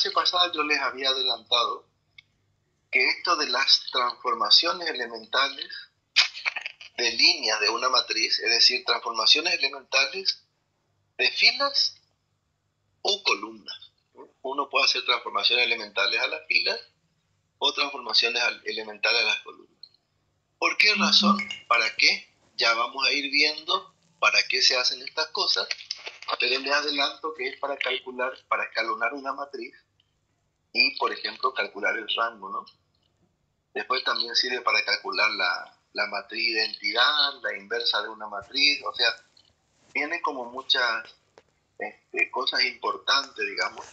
clase pasada yo les había adelantado que esto de las transformaciones elementales de líneas de una matriz, es decir, transformaciones elementales de filas o columnas. Uno puede hacer transformaciones elementales a las filas o transformaciones elementales a las columnas. ¿Por qué razón? ¿Para qué? Ya vamos a ir viendo para qué se hacen estas cosas, pero les adelanto que es para calcular, para escalonar una matriz y, por ejemplo, calcular el rango, ¿no? Después también sirve para calcular la matriz identidad, la inversa de una matriz, o sea, vienen como muchas cosas importantes, digamos,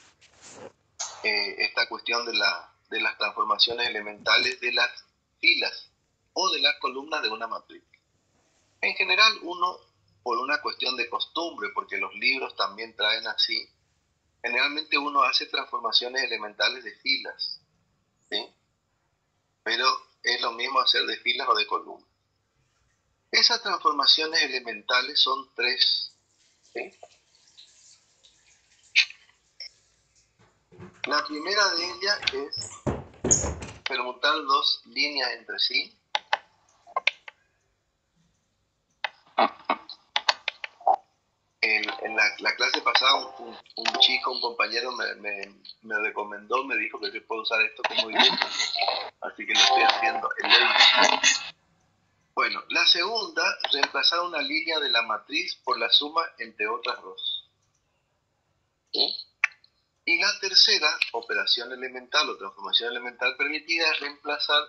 esta cuestión de las transformaciones elementales de las filas o de las columnas de una matriz. En general, uno, por una cuestión de costumbre, porque los libros también traen así, generalmente uno hace transformaciones elementales de filas, ¿sí? Pero es lo mismo hacer de filas o de columnas. Esas transformaciones elementales son tres, ¿sí? La primera de ellas es permutar dos líneas entre sí. En la clase pasada un chico, un compañero me recomendó, me dijo que se puede usar esto como dibujo, así que lo estoy haciendo. Bueno, la segunda, reemplazar una línea de la matriz por la suma entre otras dos. ¿Sí? Y la tercera, operación elemental o transformación elemental permitida, es reemplazar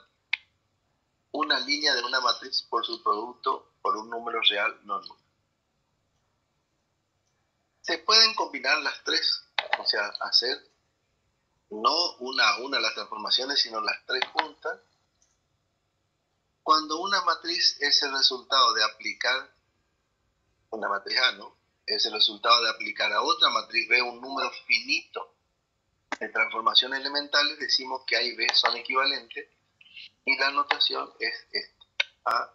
una línea de una matriz por su producto por un número real no nulo. Se pueden combinar las tres, o sea, hacer no una a una las transformaciones, sino las tres juntas. Cuando una matriz es el resultado de aplicar, una matriz A, ¿no? Es el resultado de aplicar a otra matriz B un número finito de transformaciones elementales, decimos que A y B son equivalentes y la notación es esta, A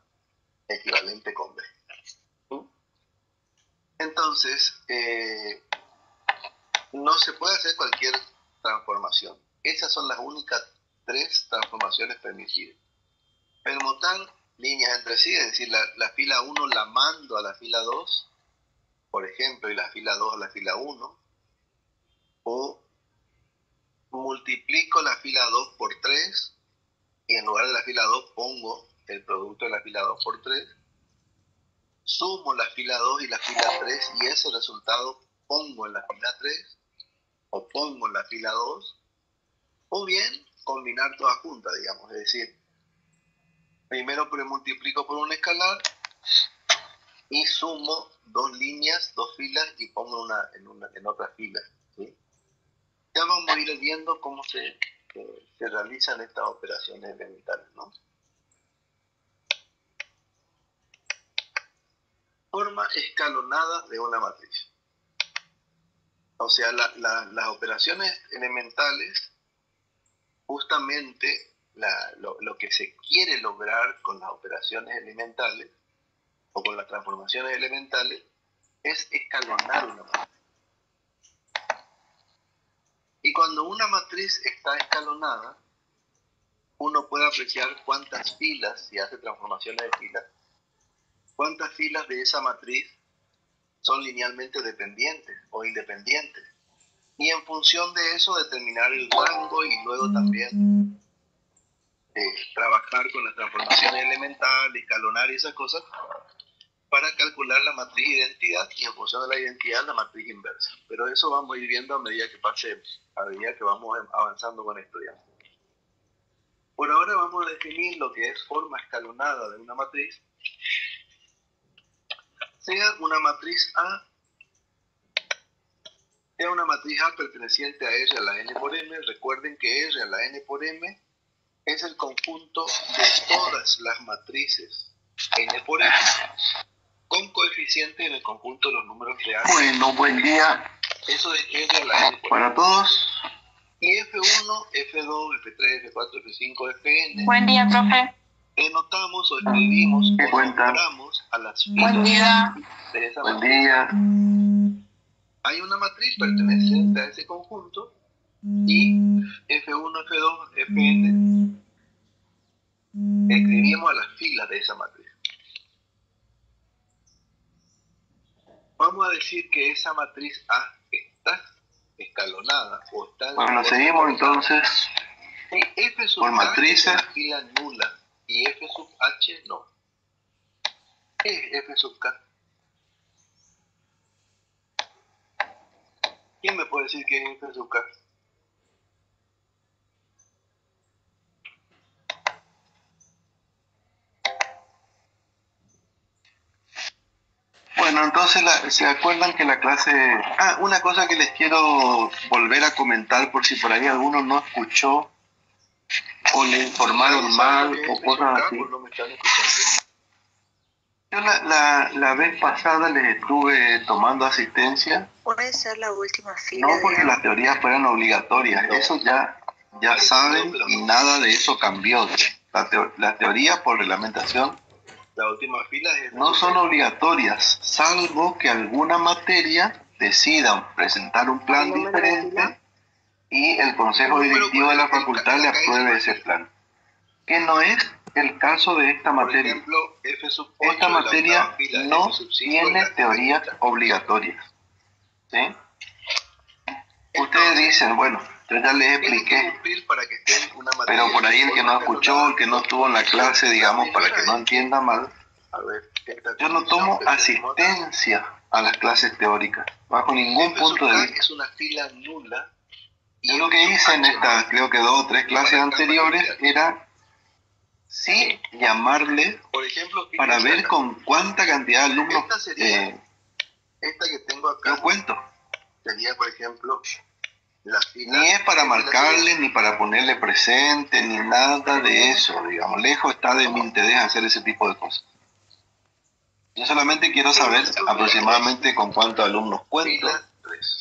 equivalente con B. Entonces, no se puede hacer cualquier transformación. Esas son las únicas tres transformaciones permitidas. Permutar líneas entre sí, es decir, la fila 1 la mando a la fila 2, por ejemplo, y la fila 2 a la fila 1, o multiplico la fila 2 por 3, y en lugar de la fila 2 pongo el producto de la fila 2 por 3, sumo la fila 2 y la fila 3, y ese resultado pongo en la fila 3, o pongo en la fila 2, o bien combinar todas juntas, digamos, es decir, primero multiplico por un escalar y sumo dos líneas, dos filas y pongo en otra fila, ¿sí? Ya vamos a ir viendo cómo se realizan estas operaciones elementales, ¿no? Forma escalonada de una matriz. O sea, las operaciones elementales, justamente lo que se quiere lograr con las operaciones elementales o con las transformaciones elementales es escalonar una matriz. Y cuando una matriz está escalonada, uno puede apreciar cuántas filas, si hace transformaciones de filas, cuántas filas de esa matriz son linealmente dependientes o independientes. Y en función de eso determinar el rango y luego también trabajar con las transformaciones elementales, escalonar y esas cosas para calcular la matriz identidad y en función de la identidad la matriz inversa. Pero eso vamos a ir viendo a medida que vamos avanzando con esto ya. Por ahora vamos a definir lo que es forma escalonada de una matriz. Sea una matriz A, sea una matriz A perteneciente a R a la N por M. Recuerden que R a la N por M es el conjunto de todas las matrices N por M con coeficientes en el conjunto de los números reales. Bueno, buen día. Eso es R a la N por para M. todos. Y F1, F2, F3, F4, F5, Fn. Buen día, profe. Denotamos o escribimos ¿Qué o cuenta? nombramos a las Buen filas día. de esa Buen matriz. día. Hay una matriz perteneciente a ese conjunto y F1, F2, Fn, escribimos a las filas de esa matriz. Vamos a decir que esa matriz A está escalonada o está... Bueno, seguimos entonces F sub por matrices. K es una fila nula y F sub H no. ¿Qué es F sub K? ¿Quién me puede decir qué es F sub K? Bueno, entonces se acuerdan que la clase... una cosa que les quiero volver a comentar por si por ahí alguno no escuchó o le informaron mal o cosas así. Yo la vez pasada les estuve tomando asistencia. Puede ser la última fila. No porque las teorías fueran obligatorias, eso ya saben y nada de eso cambió. Las teorías por reglamentación la última fila no son obligatorias, salvo que alguna materia decida presentar un plan diferente y el consejo directivo de la facultad le apruebe ese plan. Que no es el caso de esta materia. Por ejemplo, esta materia no tiene teorías obligatorias. ¿Sí? Ustedes dicen, bueno, yo ya les expliqué, pero por ahí el que no escuchó, el que no estuvo en la clase, digamos, para que no entienda mal, yo no tomo asistencia a las clases teóricas, bajo ningún punto de vista. Es una fila nula. Yo lo que hice en estas, creo que 2 o 3 clases anteriores, era sí llamarle para ver con cuánta cantidad de alumnos esta que tengo acá yo cuento. Sería, por ejemplo, la fila. Ni es para marcarle, ni para ponerle presente, ni nada de eso, digamos. Lejos está de mi interés hacer ese tipo de cosas. Yo solamente quiero saber aproximadamente con cuántos alumnos cuento.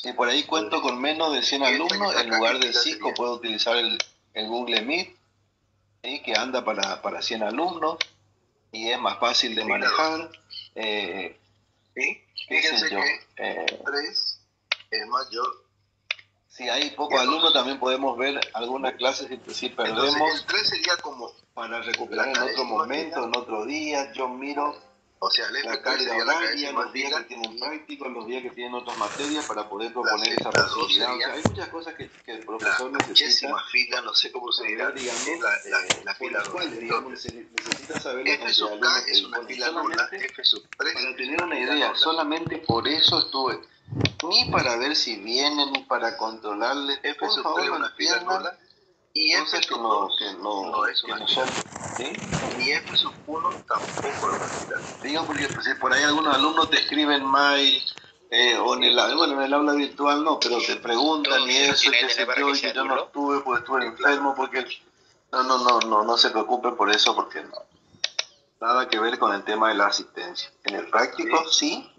Si por ahí cuento con menos de 100 alumnos, en lugar del Cisco puedo utilizar el Google Meet, ¿sí? Que anda para 100 alumnos y es más fácil de manejar. Fíjense que 3 es mayor. Si hay pocos alumnos también podemos ver algunas clases si perdemos. Entonces, el 3 sería como para recuperar en otro momento, en otro día. Yo miro la carga horaria, los días que tienen prácticos, los días que tienen otras materias para poder proponer esa posibilidad. O sea, hay muchas cosas que el profesor necesita. Fila, no sé cómo se dirá, digamos, la fila necesita saber F sub K es una fila nula, F sub 3. Para tener una idea, solamente por eso estuve. Ni para ver si vienen, ni para controlarles. F sub 3 es una fila nula. Y F sub 2 no es una fila. ¿Sí? Ni F sub 1 tampoco es una fila. Digo porque si por ahí algunos alumnos te escriben mail, o en el aula virtual no, pero te preguntan y eso, que sé yo, y que yo no estuve porque estuve enfermo, porque... No se preocupen por eso, porque no. Nada que ver con el tema de la asistencia. En el práctico sí.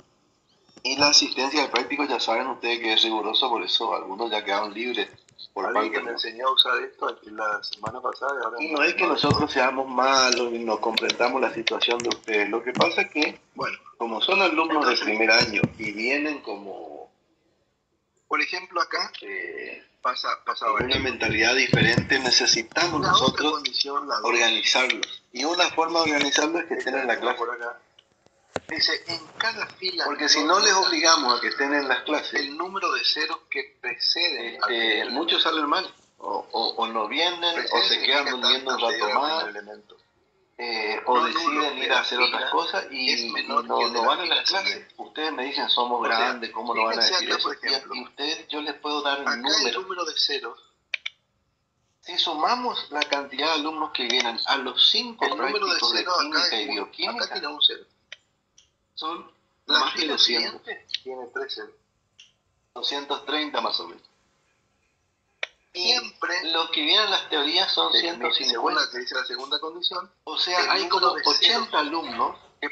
Y la asistencia del práctico ya saben ustedes que es riguroso, por eso algunos ya quedaron libres. Por alguien que me enseñó a usar esto aquí la semana pasada. Y no es que nosotros seamos malos y no comprendamos la situación de ustedes. Lo que pasa es que, bueno, como son alumnos de primer año y vienen como, por ejemplo acá, pasa una mentalidad diferente, necesitamos nosotros organizarlos. Y una forma de organizarlos es que estén en la clase. Dice, en cada fila... Porque si no les obligamos a que estén en las clases, el número de ceros que preceden... muchos salen mal. O no vienen, o se quedan durmiendo un rato más, o deciden ir a hacer otras cosas y no van a las clases. Ustedes me dicen, somos grandes, ¿cómo no van a decir eso? Y ustedes, yo les puedo dar un número. El número de ceros. Si sumamos la cantidad de alumnos que vienen a los 5 prácticos de química y bioquímica, acá tiene un cero. Son más de 200. Tiene 13. 230 más o menos. Siempre los que vienen las teorías son 150. Según la que dice la segunda condición. O sea, hay como 80 alumnos que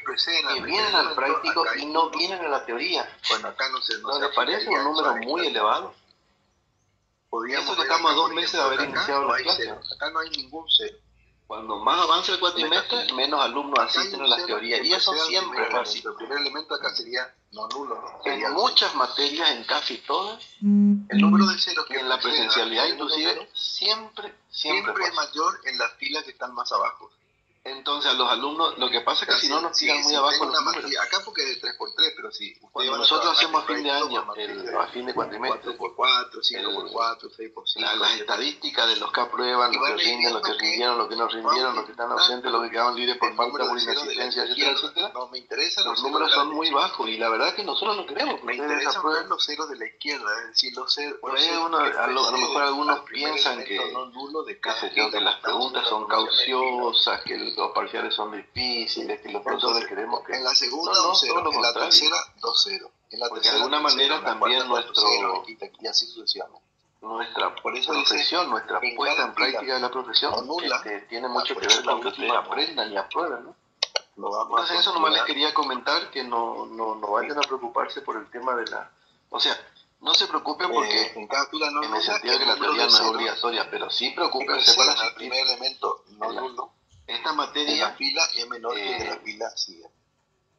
vienen al práctico y no vienen a la teoría. Bueno, acá no se nos parece un número muy elevado. Eso que estamos a 2 meses de haber iniciado las clases. Acá no hay ningún cero. Cuando más avanza el cuatrimestre, menos alumnos asisten a las teorías. Y eso siempre fue así. El primer elemento acá sería no nulo. En muchas materias, en casi todas, el número de ceros y en la presencialidad inclusive, siempre es mayor en las filas que están más abajo. Entonces a los alumnos, lo que pasa es que si no nos tiran muy abajo los números. Acá porque es de 3x3, pero si cuando nosotros hacemos a fin de año, a fin de cuatrimestre, 4x4, 5x4, 6x5, las estadísticas de los que aprueban, los que rinden, los que rindieron, los que no rindieron, los que están ausentes, los que quedaron libres por falta, por inasistencia, etcétera, etcétera, los números son muy bajos y la verdad es que nosotros no queremos que me ustedes interesan aprueben los ceros de la izquierda, es decir, los ceros. Por ahí a lo mejor algunos piensan que las preguntas son cauciosas, que los parciales son difíciles, que los profesores queremos que... En la segunda un cero, en la tercera 2 ceros. Porque de alguna manera también y así sucesivamente. Nuestra profesión, nuestra puesta en práctica de la profesión tiene mucho que ver con que ustedes aprendan y aprueben, ¿no? Entonces eso nomás les quería comentar, que no vayan a preocuparse por el tema de la... O sea, no se preocupen porque en el sentido de que la teoría no es obligatoria, pero sí preocúpense para el primer elemento no nulo. Esta materia la fila es menor que de la fila siguiente.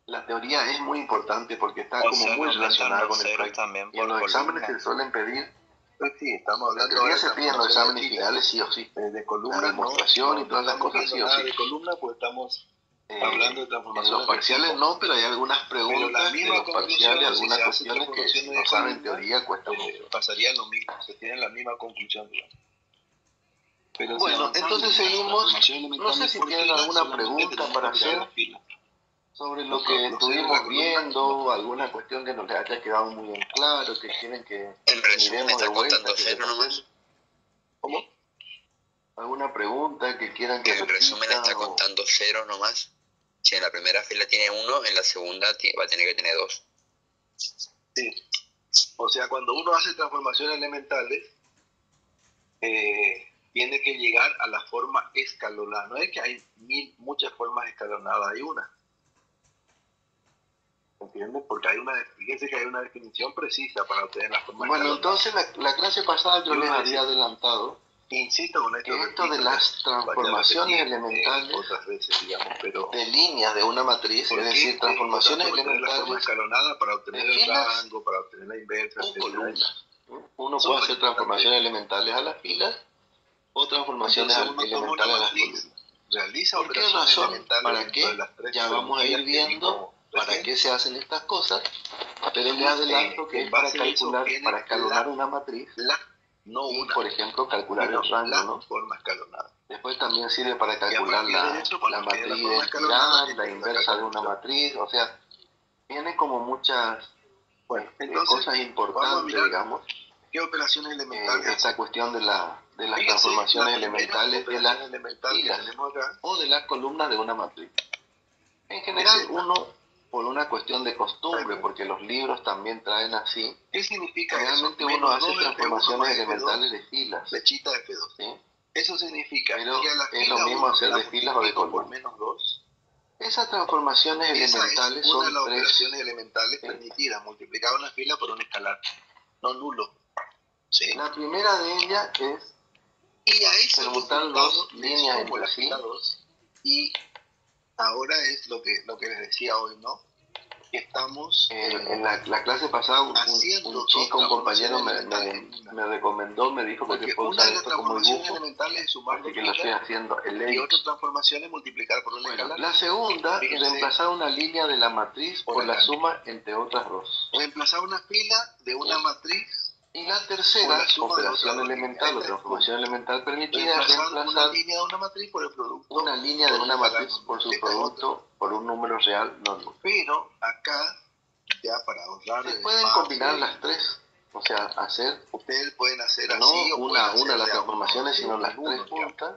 La teoría es muy importante porque está como muy relacionada con el práctico. Y en los exámenes se suelen pedir. Pues sí, estamos hablando. La teoría se pide en los exámenes finales sí o sí. De columna, la demostración y todas las cosas sí o sí. De columna, pues estamos hablando de transformaciones. En los parciales no, pero hay algunas preguntas de los parciales, algunas cuestiones que si no saben teoría cuesta mucho. Pasaría lo mismo, se tiene la misma conclusión, digamos. Pero bueno, entonces seguimos. No sé si tienen alguna pregunta para hacer sobre lo que estuvimos viendo, alguna cuestión que nos les haya quedado muy en claro, que quieren que en resumen miremos de vuelta. Contando cero nomás. ¿Cómo? ¿Alguna pregunta que quieran que en resumen está contando cero nomás. Si en la primera fila tiene 1, en la segunda va a tener que tener 2. Sí. O sea, cuando uno hace transformaciones elementales, tiene que llegar a la forma escalonada. No es que hay muchas formas escalonadas, hay una. ¿Entiendes? Porque fíjense que hay una definición precisa para obtener la forma escalonada. Bueno, entonces la clase pasada yo les había adelantado, insisto con que esto de las transformaciones elementales otras veces, digamos, pero de líneas de una matriz, es decir, transformaciones elementales la forma escalonada para obtener el rango, para obtener la inversa, o columnas. Uno puede hacer transformaciones elementales a las filas o transformaciones elementales a las columnas. Realiza ¿Por qué razón? ¿Para qué? Ya vamos a ir viendo para qué se hacen estas cosas, pero les adelanto que es para calcular, para escalonar una matriz, y por ejemplo calcular el rango, ¿no? Forma escalonada. Después también sirve para calcular la matriz de equidad, la inversa de una matriz, o sea, tiene como muchas cosas importantes, digamos. ¿Qué operaciones elementales? Esta cuestión de las transformaciones elementales de las filas o de las columnas de una matriz. En general uno, por una cuestión de costumbre, porque los libros también traen así, ¿qué significa realmente uno hace transformaciones elementales de filas. Flechita F2. ¿Sí? Eso significa pero que a la es lo mismo hacer de filas o de columnas. Menos 2. Esas transformaciones elementales son una de las tres operaciones elementales permitidas, multiplicar una fila por un escalar, no nulo. ¿Sí? La primera de ellas es permutar dos líneas entre sí. Y ahora es lo que les decía hoy, ¿no? Que estamos en la clase pasada un chico, un compañero me recomendó, me dijo que se puede usar esto como dibujo, así que lo estoy haciendo. Y otra transformación es multiplicar por un escalar. La segunda, reemplazar una línea de la matriz por la suma entre otras dos. Reemplazar una fila de una matriz. Y la tercera, operación elemental o transformación elemental permitida, es reemplazar una línea de una matriz por el producto. Una línea de una matriz por su producto por un número real no nulo. Pero acá, ya para ahorrar... Se pueden combinar las tres, o sea, hacer... Ustedes pueden hacer no así o una de las transformaciones, sino las tres juntas.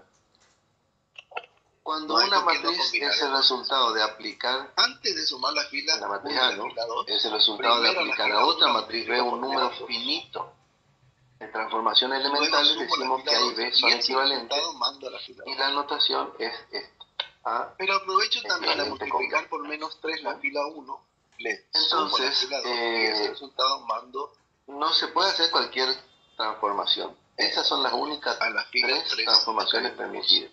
Cuando una matriz es el resultado de aplicar... Antes de sumar la fila... La matriz A, ¿no? Es el resultado de aplicar a otra matriz B un número finito. En transformaciones elementales decimos que A y B son equivalentes y la notación es esta. Pero aprovecho también a multiplicar por menos 3 la fila 1. Entonces, el resultado mando... no se puede hacer cualquier transformación. Esas son las únicas tres transformaciones permitidas.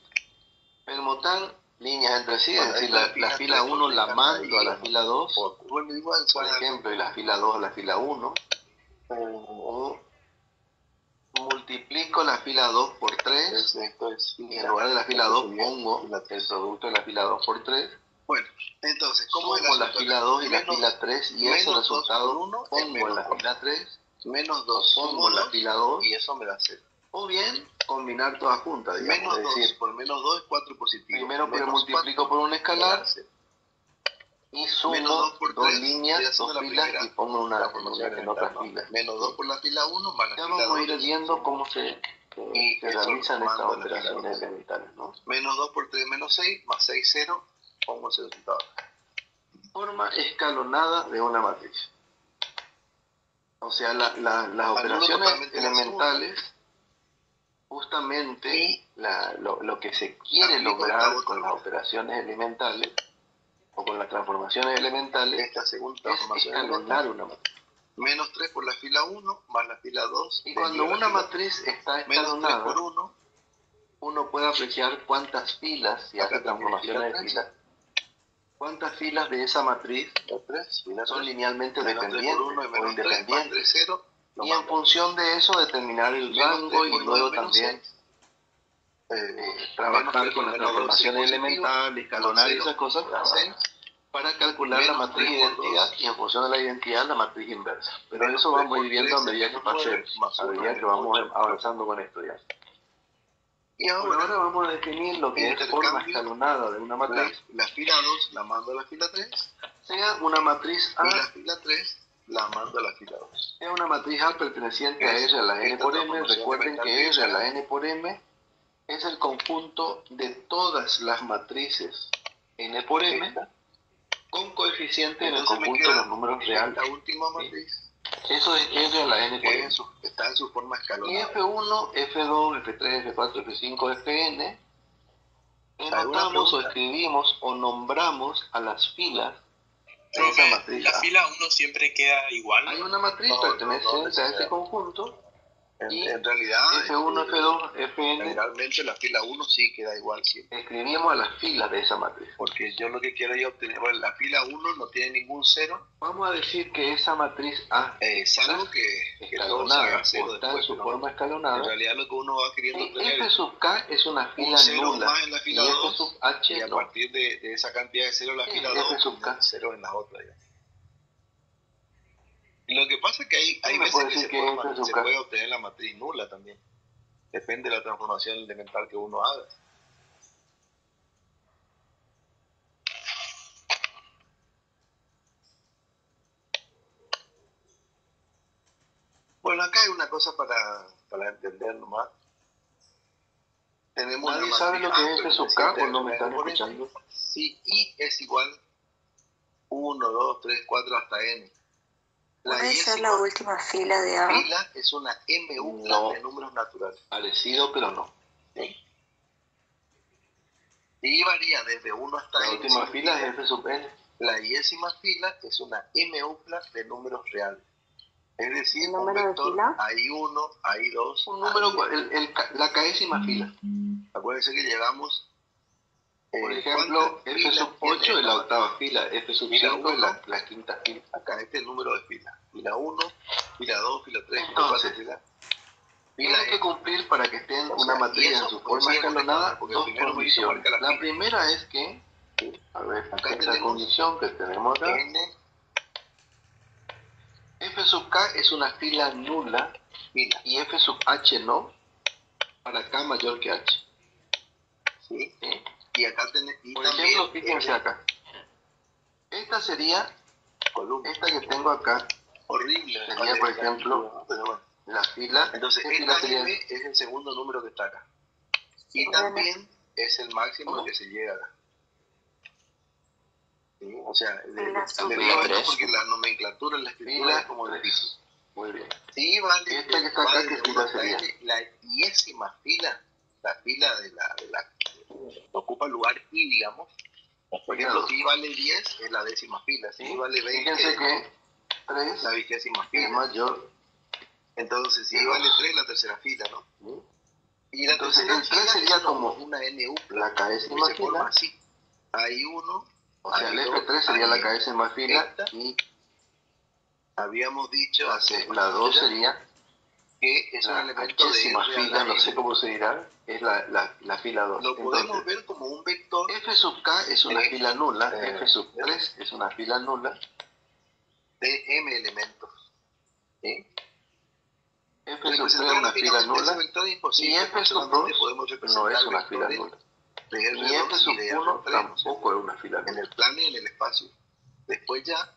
permutan líneas entre sí, es decir, la fila 1 la mando a la fila 2, por ejemplo, y la fila 2 a la fila 1, o multiplico la fila 2 por 3, y en lugar de la fila 2 pongo el producto de la fila 2 por 3. Bueno, entonces, ¿cómo sumo la fila 2 y la fila 3 y ese resultado pongo en la fila 3, menos 2 pongo en la fila 2 y eso me da 0. O bien combinar todas juntas, digamos. Menos 2 decir, por menos 2 es 4 positivo. Primero multiplico por un escalar y sumo dos líneas, dos filas y pongo una en otra fila. Menos 2 por la fila 1 más la ya fila 2. Vamos a ir viendo cómo se realizan estas operaciones elementales, ¿no? Menos 2 por 3 menos 6 más 6, 0. Pongo ese resultado. Forma escalonada de una matriz. O sea, las operaciones elementales, justamente lo que se quiere lograr con las operaciones elementales o con las transformaciones elementales esta segunda es escalonar una matriz. Menos 3 por la fila 1 más la fila 2. Y cuando una matriz está escalonada, por 1, uno puede apreciar cuántas filas, si hace transformaciones de filas, cuántas filas de esa matriz son linealmente dependientes o independientes. Y en función de eso determinar el rango y luego también trabajar con las transformaciones elementales, escalonar y esas cosas para calcular la matriz identidad y en función de la identidad la matriz inversa. Pero eso vamos a ir viendo a medida que pasemos, a medida que vamos avanzando con esto ya. Y ahora vamos a definir lo que es forma escalonada de una matriz. La fila 2 la mando a la fila 3. Sea una matriz A. Y la fila 3 la mando a la fila 2. Sea una matriz A perteneciente a R a la n por m. Recuerden que R a la n por m es el conjunto de todas las matrices n por m con coeficiente en el conjunto de los números reales. La última matriz. Eso es R a la n por m. Está en su forma escalonada. Y F1, F2, F3, F4, F5, Fn, notamos o escribimos o nombramos a las filas de esa matriz. La fila 1 siempre queda igual. Hay una matriz perteneciente a ese conjunto. En realidad, F1, F2, Fn. Generalmente la fila 1 sí queda igual siempre. Escribimos a las filas de esa matriz. Porque yo lo que quiero es obtener, bueno, la fila 1 no tiene ningún 0. Vamos a decir que esa matriz A salvo que escalonada o está en su forma escalonada. En realidad lo que uno va queriendo obtener F sub K es una fila nula. Más en la fila y 2, F sub H y a partir de esa cantidad de 0 en la fila 2, F sub K 0 en las otras. Lo que pasa es que hay veces que se puede obtener la matriz nula también. Depende de la transformación elemental que uno haga. Bueno, acá hay una cosa para entender nomás. Tenemos ¿Nadie sabe lo que es F sub K o no me están escuchando? Si I es igual 1, 2, 3, 4 hasta N. ¿Puede ser la última fila de A? Fila es una MU de números naturales. Parecido, pero no. ¿Sí? Y varía desde 1 hasta N. La última fila es F sub N. La iésima fila es una MU de números reales. Es decir, un vector, hay 1, hay 2. Un número, la késima fila. Acuérdense que llegamos. Por ejemplo, F sub 8 es la octava fila, F sub 5 es la quinta fila. Acá este es el número de filas. Fila 1, fila 2, fila 3, entonces, fila 4, tiene que cumplir para que esté en una matriz en su forma escalonada dos condiciones. La primera es que, a ver, acá esta condición que tenemos acá, F sub K es una fila nula y F sub H no, para K mayor que H. ¿Sí? Y acá por ejemplo, fíjense acá. Esta sería, esta que tengo acá, horrible. Sería, por ejemplo, la fila. Entonces, esta M es el segundo número que está acá. Y también es el máximo que se llega acá. ¿Sí? O sea, porque la nomenclatura en la escritura es como difícil. Muy bien. Sí, vale. Esta que está acá, ¿qué fila sería? La iésima fila, la fila de la ocupa el lugar I, digamos. Por ejemplo, si I vale 10, es la décima fila. Si I vale 20, fíjense que 3 la vigésima fila. Es mayor. Entonces, si I vale 3, la tercera fila, ¿no? Y entonces el 3 sería como una NU, la cabeza más fila. Así. Hay uno. O sea, el F3 sería la cabeza más fila y habíamos dicho hace la 2 sería que es un elemento de fila, no sé cómo se dirá, es la fila 2. Lo podemos ver como un vector. F sub k es una fila nula, F sub 3 es una fila nula de m elementos. ¿Sí? F sub 3 es una fila nula y F sub 2 no es una fila nula. Y F sub 1 tampoco es una fila nula. En el plano y en el espacio. Después ya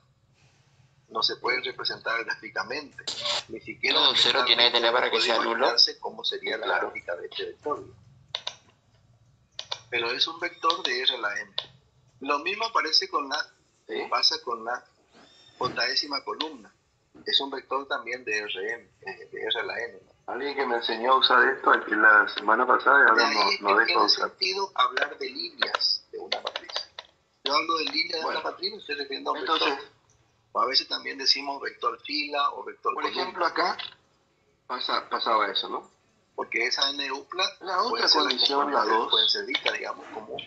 no se pueden representar gráficamente. Ni siquiera un cero tiene que tener para que sea nulo. Cómo sería la gráfica de este vector. Pero es un vector de R a la n. Lo mismo pasa con la j columna. Es un vector también de R a la n. Alguien que me enseñó a usar esto aquí la semana pasada y ahora no dejo usar. Sentido hablar de líneas de una matriz. Yo hablo de líneas de una matriz, me estoy refiriendo a un vector. O a veces también decimos vector fila o vector columna. Por ejemplo, acá pasaba eso, ¿no? Porque esa NUPLA, la otra condición, la 2, puede ser vista, digamos, como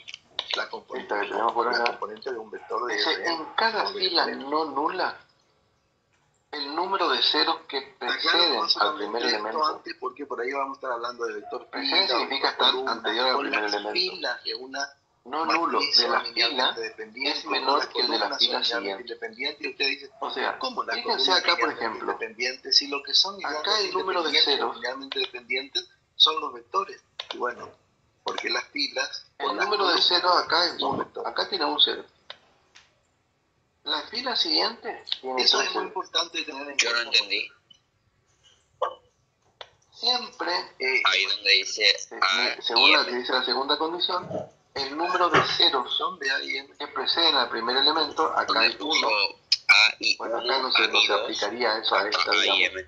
la componente, de un vector de R. En cada fila no nula, el número de ceros que preceden al primer elemento. Antes porque por ahí vamos a estar hablando de vector fila. Significa estar anterior al primer elemento. Filas de una no nulo de la fila es menor que el de la fila siguiente. Y usted dice, o sea, fíjense acá, por ejemplo, si lo que son acá el número de ceros linealmente dependientes son los vectores. Y bueno, porque las filas, el número de ceros acá es 1, acá tiene un cero. La fila siguiente tiene eso es muy importante tener en cuenta. Yo no entendí. Siempre, ahí donde dice según la que dice la segunda condición, el número de ceros que preceden al primer elemento, acá hay 1. Bueno, acá no se aplicaría eso a esta, digamos.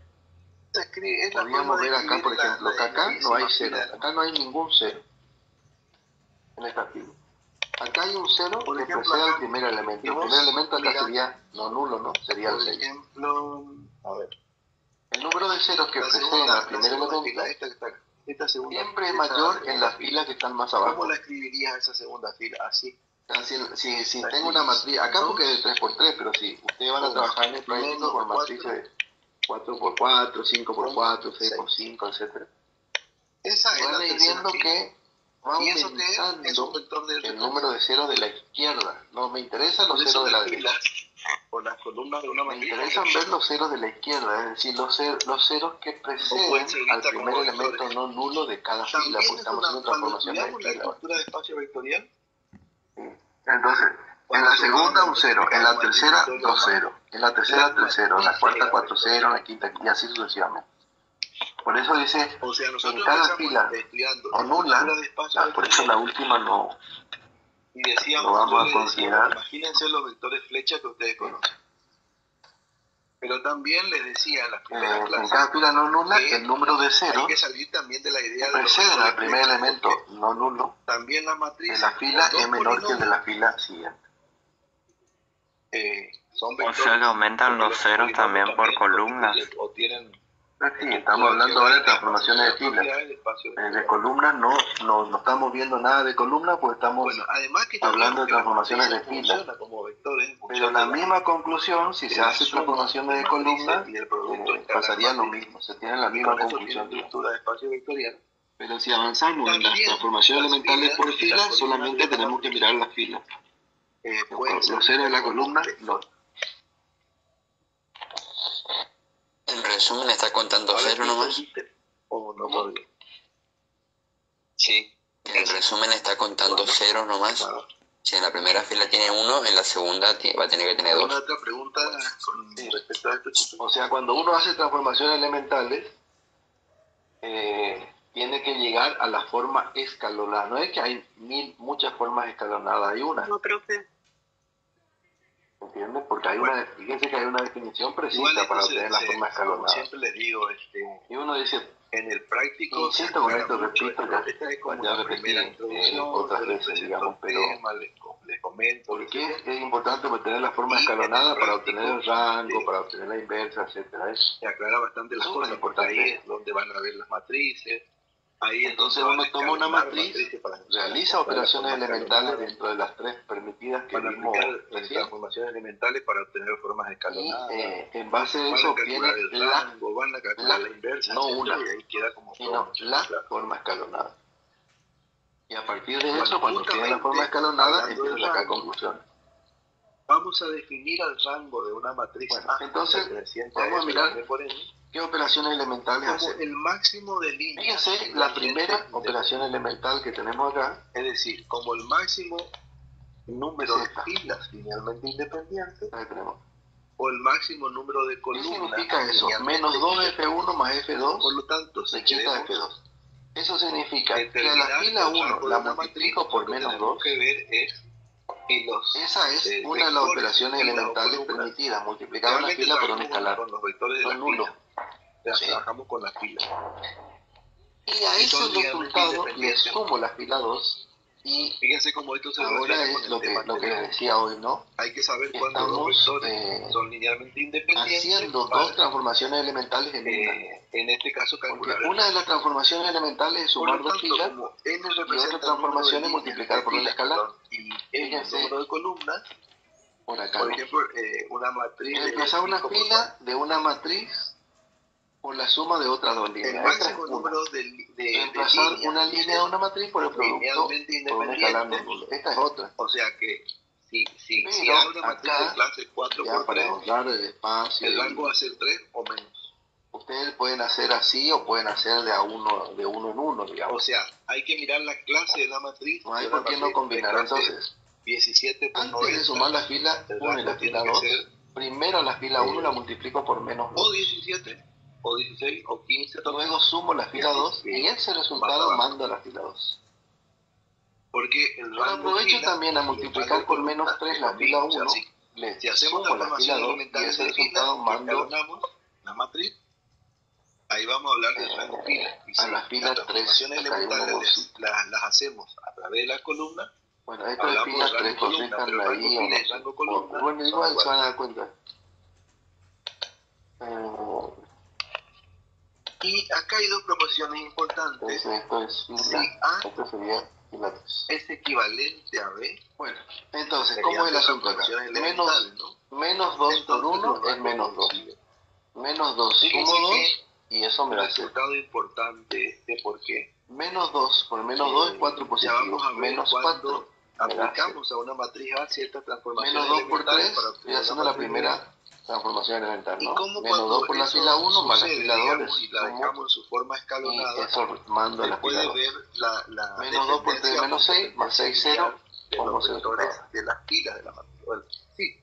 Podríamos ver acá, por ejemplo, que acá no hay cero, acá no hay ningún cero en esta fila. Acá hay un cero que precede al primer elemento. El primer elemento acá sería no nulo, ¿no? Sería el 6. Por ejemplo, a ver. El número de ceros que preceden al primer elemento siempre es mayor en las filas que están más abajo. ¿Cómo la escribirías esa segunda fila? Así. Si tengo una matriz, acá porque es de 3x3, pero si ustedes van a trabajar en el práctico con matrices de 4x4, 5x4, 6x5, etc. Van a ir viendo que va aumentando el número de ceros de la izquierda. No me interesan los ceros de la derecha. O las columnas de una matriz. Me interesan ver los ceros de la izquierda, es decir, los ceros que preceden al primer elemento no nulo de cada fila, porque estamos haciendo transformaciones de fila. ¿La estructura de espacio vectorial? Entonces, en la segunda un cero, en la tercera dos ceros, en la tercera 3 ceros, en la cuarta 4 ceros, en la quinta y así sucesivamente. Por eso dice, en cada fila o nula, por eso la última no lo vamos a considerar. Imagínense los vectores flecha que ustedes conocen. Pero también les decía en las primeras clases, en cada fila no nula, el número de ceros hay que salir también de la idea de preceden al primer elemento no nulo. También la matriz de la fila es menor que el de la fila siguiente. O sea que aumentan los ceros también por columnas. O tienen, sí, estamos hablando ahora de transformaciones de filas. De columnas no estamos viendo nada de columnas porque estamos hablando de transformaciones de filas. Pero la misma conclusión, si se hace transformaciones de columnas, pasaría lo mismo. Se tiene la misma conclusión de estructura de espacio vectorial. Pero si avanzamos en las transformaciones elementales por fila, solamente tenemos que mirar las filas. Los ceros de la columna, no. En resumen, está contando cero nomás. ¿O no todavía? Sí. En resumen, está contando cero nomás. Si en la primera fila tiene 1, en la segunda va a tener que tener 2. Una otra pregunta con respecto a esto, chicos. O sea, cuando uno hace transformaciones elementales, tiene que llegar a la forma escalonada. No es que hay muchas formas escalonadas, hay una. No, profe. ¿Entiendes? Porque hay fíjense que hay una definición precisa para obtener la forma escalonada. Siempre les digo, y uno dice, en el práctico, insisto con esto, repito, ya repetí otras veces, digamos, pero les comento. Porque es importante obtener la forma escalonada para obtener el rango, para obtener la inversa, etcétera. Se aclara bastante las cosas, porque ahí es donde van a ver las matrices, Ahí entonces uno toma una matriz, realiza operaciones elementales dentro de las tres permitidas que vimos recién, transformaciones elementales para obtener formas escalonadas. Y en base a eso obtiene la inversa, no una, y ahí queda como sino la forma escalonada. Y a partir de eso, cuando obtiene la forma escalonada, empieza a sacar conclusiones. Vamos a definir el rango de una matriz. Bueno, entonces vamos a mirar qué operaciones elementales como hacemos. el máximo de líneas. Fíjense la primera operación elemental que tenemos acá. Es decir, como el máximo número de filas linealmente independientes. Ahí tenemos. O el máximo número de columnas. ¿Qué significa eso? Menos 2F1 más F2 por lo tanto, se quita F2. Eso significa que a la fila 1 la multiplico por menos 2. Que ver es esa es una de las operaciones elementales permitidas, multiplicar una fila por un escalar. Con los vectores de la nulo. Trabajamos con la fila. Y a ese resultado le sumo la fila 2. Y fíjense cómo esto se ahora es lo que les decía hoy, ¿no? Hay que saber cuándo los vectores son linealmente independientes. Haciendo dos transformaciones elementales en una. En este caso, calcular. Una de las transformaciones elementales es sumar dos filas y otra transformación es multiplicar por un escalar. Y el número de columnas, por acá, por ejemplo, una matriz. Reemplazar una fila de una matriz por la suma de otras dos líneas. El máximo número de reemplazar una línea de una matriz por el producto por un escalar no nulo. Esta es otra. O sea que si hay una matriz acá, de clase 4 ya por 3, para ahorrar el espacio, el rango va a ser 3 o menos. Ustedes pueden hacer así o pueden hacer de uno en uno, digamos. O sea, hay que mirar la clase de la matriz. No hay por qué no combinar. Entonces, 17 por antes 90, de sumar la fila 1 y la fila 2, primero la fila 1 la multiplico por menos 2. O 17, o 16, o 15. Luego sumo la fila 2 y ese resultado mando a la fila 2. Porque el rango aprovecho también a multiplicar por menos 3 la fila 1. Si hacemos sumo la fila 2 y ese resultado mando la matriz. Ahí vamos a hablar del rango fila. Y a la fila 3 elementales las hacemos a través de la columna. Bueno, esto es fila 3, corrijan ahí o no. Bueno, igual se van a dar cuenta. Y acá hay dos proposiciones importantes. Esto es fila, si A esto sería fila 3. es equivalente a B. Bueno, entonces, ¿cómo es el asunto acá? Menos 2 por 1 es menos 2. Menos 2 sumo 2 y eso me da 0. Resultado importante de por qué. Menos 2 por menos 2 es 4 positivo. Menos 4 aplicamos a una matriz A cierta transformación. Menos 2 por 3, estoy haciendo la primera transformación elemental, ¿no? Menos 2 por la fila 1 más la fila 2 y la dejamos en su forma escalonada. Y eso mando a la fila 2. Menos 2 por 3 menos 6 más 6, 0. Pongo vectores de las filas de la matriz. Sí.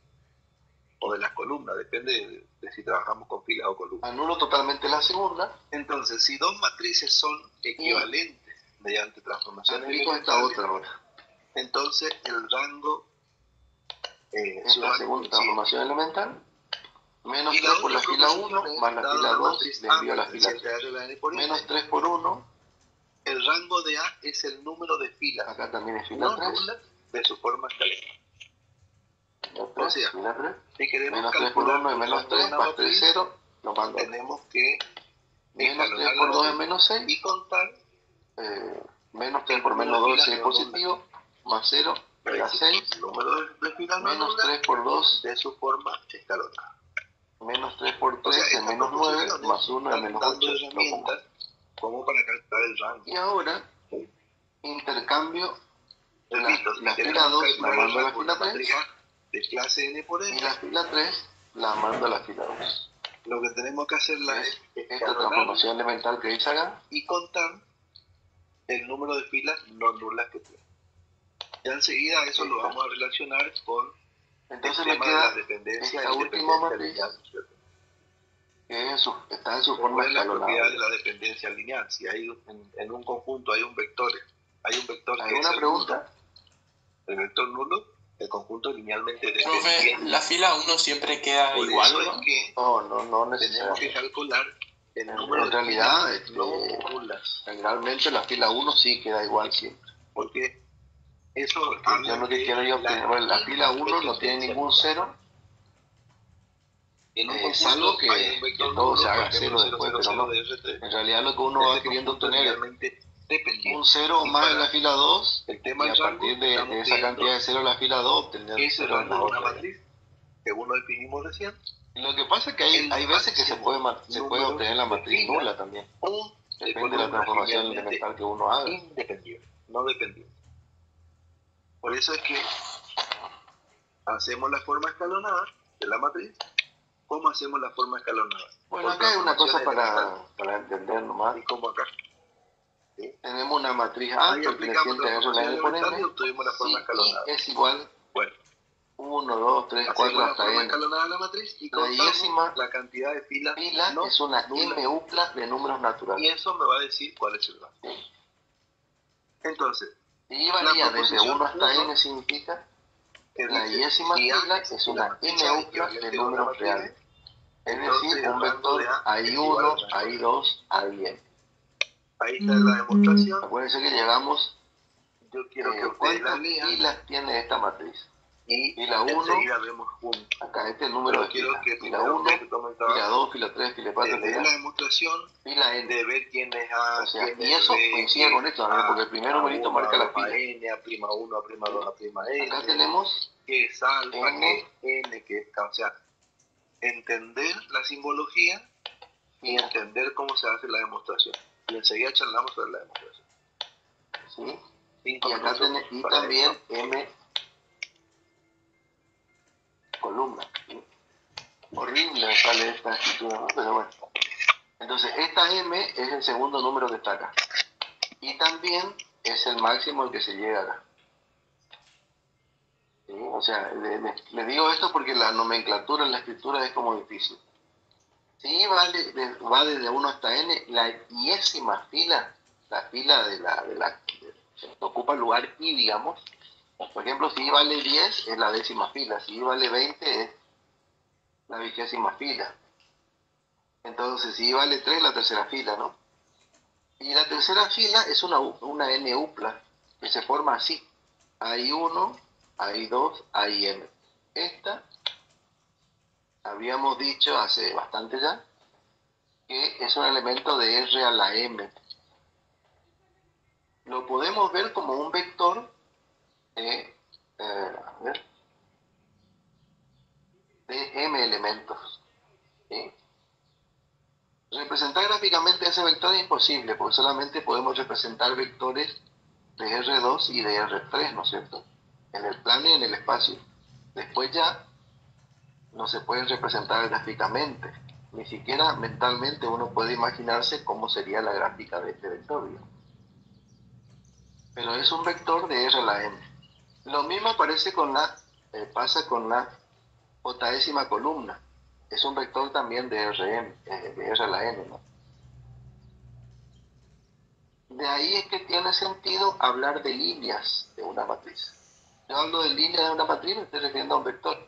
O de las columnas, depende de si trabajamos con filas o columnas. Anulo totalmente la segunda. Entonces, si dos matrices son equivalentes mediante transformaciones aplico esta otra ahora. Entonces, el rango es la segunda transformación elemental. Menos 3 por la fila 1 más la fila 2 le envío a la fila 3. Menos 3 por 1. El rango de A es el número de filas. Acá también es fila 3. De su forma escalera. O sea, si queremos menos 3 por 1 es menos 3, más 3, 0, lo mando. Tenemos que menos 3 por 2 es menos 6, y contar. Menos 3 por menos 2 es positivo, más 0, da 6. Menos 3 por 2 de su forma escalonada. Menos 3 por 3 es menos 9, más 1 es menos 8. Como para calcular el rango. Y ahora, intercambio la fila 2, la mando a la fila 3. De clase N por N. Y la fila 3 la mando a la fila 2. Lo que tenemos que hacer es esta transformación elemental que dice acá y contar el número de filas no nulas que tiene. Ya enseguida eso lo vamos a relacionar con entonces el tema me queda de la dependencia esta última matriz que está en su forma escalonada. La propiedad de la dependencia lineal. Si hay en un conjunto hay un vector ¿hay una pregunta? El vector nulo, el conjunto linealmente dependiente. Profe, la fila 1 siempre queda por igual, eso ¿no? Es que no necesariamente. Tenemos que calcular el número en realidad, nulas. Generalmente la fila 1 sí queda igual siempre. Porque eso yo lo que quiero yo obtener, la fila 1 no tiene ningún 0. Salvo que todo se haga cero después, pero no. En realidad lo que uno va queriendo obtener es un 0 más en la fila 2 y a partir de esa cantidad de 0 en la fila 2 obtener 0 en la otra. Según lo definimos recién. Lo que pasa es que hay veces que se puede obtener la matriz nula también. Depende de la transformación elemental que uno haga. Independiente, no dependiente. Por eso es que hacemos la forma escalonada de la matriz. ¿Cómo hacemos la forma escalonada? Bueno, acá hay una cosa para entender nomás. Y como acá. ¿Sí? Tenemos una matriz A perteneciente a R la N por N. Obtuvimos la forma escalonada. Y es igual 1, 2, 3, 4 hasta N. Escalonada de la matriz y la iésima la cantidad de filas es una M upla de números naturales. Y eso me va a decir cuál es el rango. Sí. Entonces, si I varía desde 1 hasta N significa que la iésima fila es una M upla de números reales. Es decir, un vector AI1, AI2, AI-N. Ahí está la demostración. Acuérdense que llegamos. Yo quiero que ¿cuántas filas tiene esta matriz? Y la 1, vemos juntos. acá este es el número de filas. Fila 1, fila 2, fila 3, fila 4, fila la demostración, fila N. De ver quién es A, o sea, quién y eso coincide con esto, porque el primer numerito marca la fila. N, A'1, A'2, A'N. Acá tenemos que es alfa, N, que es N, que es K. O sea, entender la simbología y entender cómo se hace la demostración. Y enseguida charlamos sobre la demostración. ¿Sí? Y acá tenemos también M columna. ¿Sí? Horrible me sale esta escritura, ¿no? Pero bueno. Entonces, esta M es el segundo número que está acá. Y también es el máximo al que se llega acá. ¿Sí? O sea, le digo esto porque la nomenclatura en la escritura es como difícil. Si va desde 1 hasta N, la iésima fila, la fila que ocupa el lugar I, digamos. Por ejemplo, si I vale 10, es la décima fila. Si I vale 20, es la 20ª fila. Entonces, si I vale 3, la tercera fila, ¿no? Y la tercera fila es una N upla, que se forma así. AI1, AI2, AI-M. Esta, habíamos dicho hace bastante ya, que es un elemento de R a la M. Lo podemos ver como un vector de M elementos. ¿Sí? Representar gráficamente ese vector es imposible, porque solamente podemos representar vectores de R2 y de R3, ¿no es cierto? En el plano y en el espacio. Después ya no se pueden representar gráficamente. Ni siquiera mentalmente uno puede imaginarse cómo sería la gráfica de este vector. Pero es un vector de R a la M. Lo mismo pasa con la j-ésima columna. Es un vector también de de R a la N, ¿no? De ahí es que tiene sentido hablar de líneas de una matriz. Yo hablo de líneas de una matriz, me estoy refiriendo a un vector.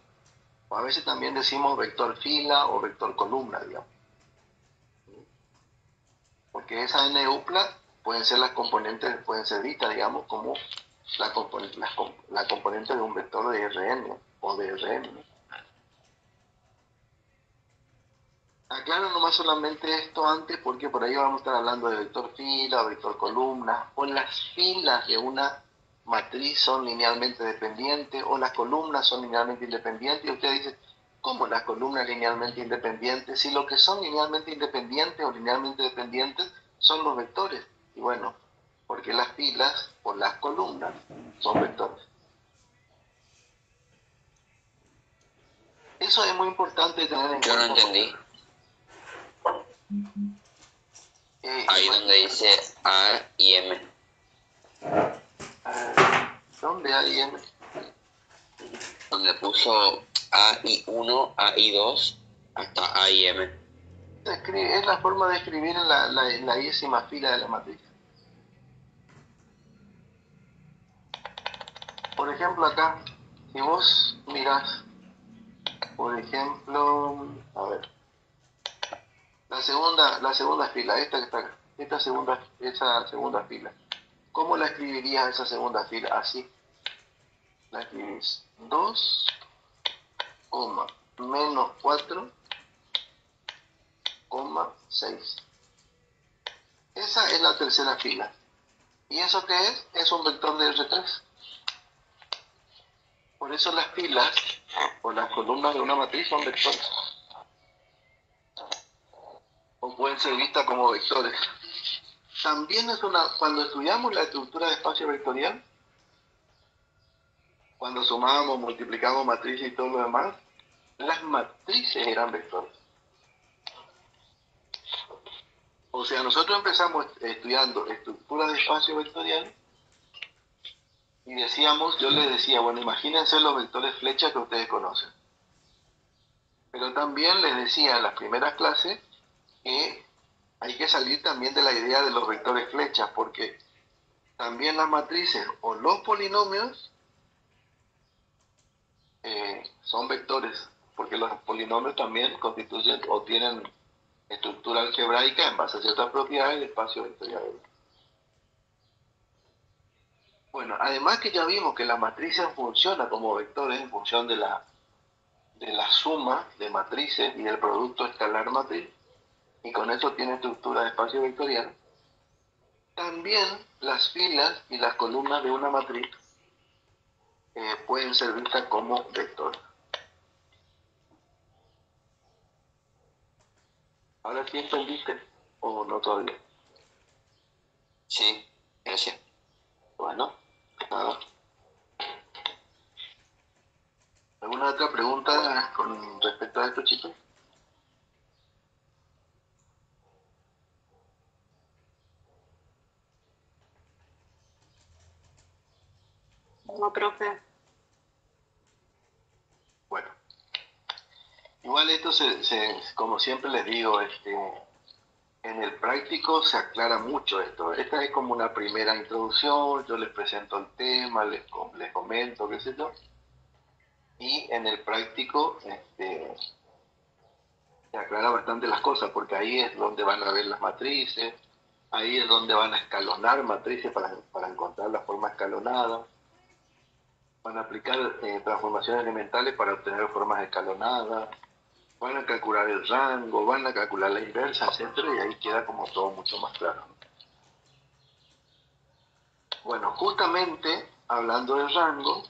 O a veces también decimos vector fila o vector columna, digamos. Porque esa N upla pueden ser las componentes, pueden ser vistas, digamos, como la componente de un vector de Rn o de Rn. Aclaro nomás solamente esto antes porque por ahí vamos a estar hablando de vector fila, vector columna, o las filas de una matriz son linealmente dependientes, o las columnas son linealmente independientes, y usted dice, ¿cómo las columnas linealmente independientes? Si lo que son linealmente independientes o linealmente dependientes son los vectores. Y bueno, porque las filas o las columnas son vectores. Eso es muy importante tener en cuenta. Yo no entendí. Ahí donde dice A y M. ¿Dónde A y M? Donde puso AI1, AI2 hasta AIM. Es la forma de escribir la iésima fila de la matriz. Por ejemplo, acá, si vos mirás, por ejemplo, a ver, la segunda fila, esta que está acá, esa segunda fila. ¿Cómo la escribirías esa segunda fila? Así. La escribís 2, menos 4 6. Esa es la tercera fila. ¿Y eso qué es? Es un vector de R3. Por eso las filas o las columnas de una matriz son vectores. O pueden ser vistas como vectores. También es cuando estudiamos la estructura de espacio vectorial, cuando sumábamos, multiplicábamos matrices y todo lo demás, las matrices eran vectores. O sea, nosotros empezamos estudiando estructuras de espacio vectorial y yo les decía, bueno, imagínense los vectores flecha que ustedes conocen. Pero también les decía en las primeras clases que hay que salir también de la idea de los vectores flechas, porque también las matrices o los polinomios son vectores, porque los polinomios también constituyen o tienen estructura algebraica en base a ciertas propiedades del espacio vectorial. Bueno, además que ya vimos que las matrices funcionan como vectores en función de la suma de matrices y del producto escalar matriz, y con eso tiene estructura de espacio vectorial. También las filas y las columnas de una matriz pueden ser vistas como vectores. ¿Ahora sí entendiste o no todavía? Sí, gracias. Bueno, nada. ¿Alguna otra pregunta con respecto a esto, chicos? No, profe. Bueno, igual esto como siempre les digo, en el práctico se aclara mucho esto. Esta es como una primera introducción, yo les presento el tema, les comento, qué sé yo. Y en el práctico se aclara bastante las cosas, porque ahí es donde van a ver las matrices, ahí es donde van a escalonar matrices para encontrar la forma escalonada. Van a aplicar transformaciones elementales para obtener formas escalonadas. Van a calcular el rango, van a calcular la inversa, etcétera, y ahí queda como todo mucho más claro. Bueno, justamente hablando del rango,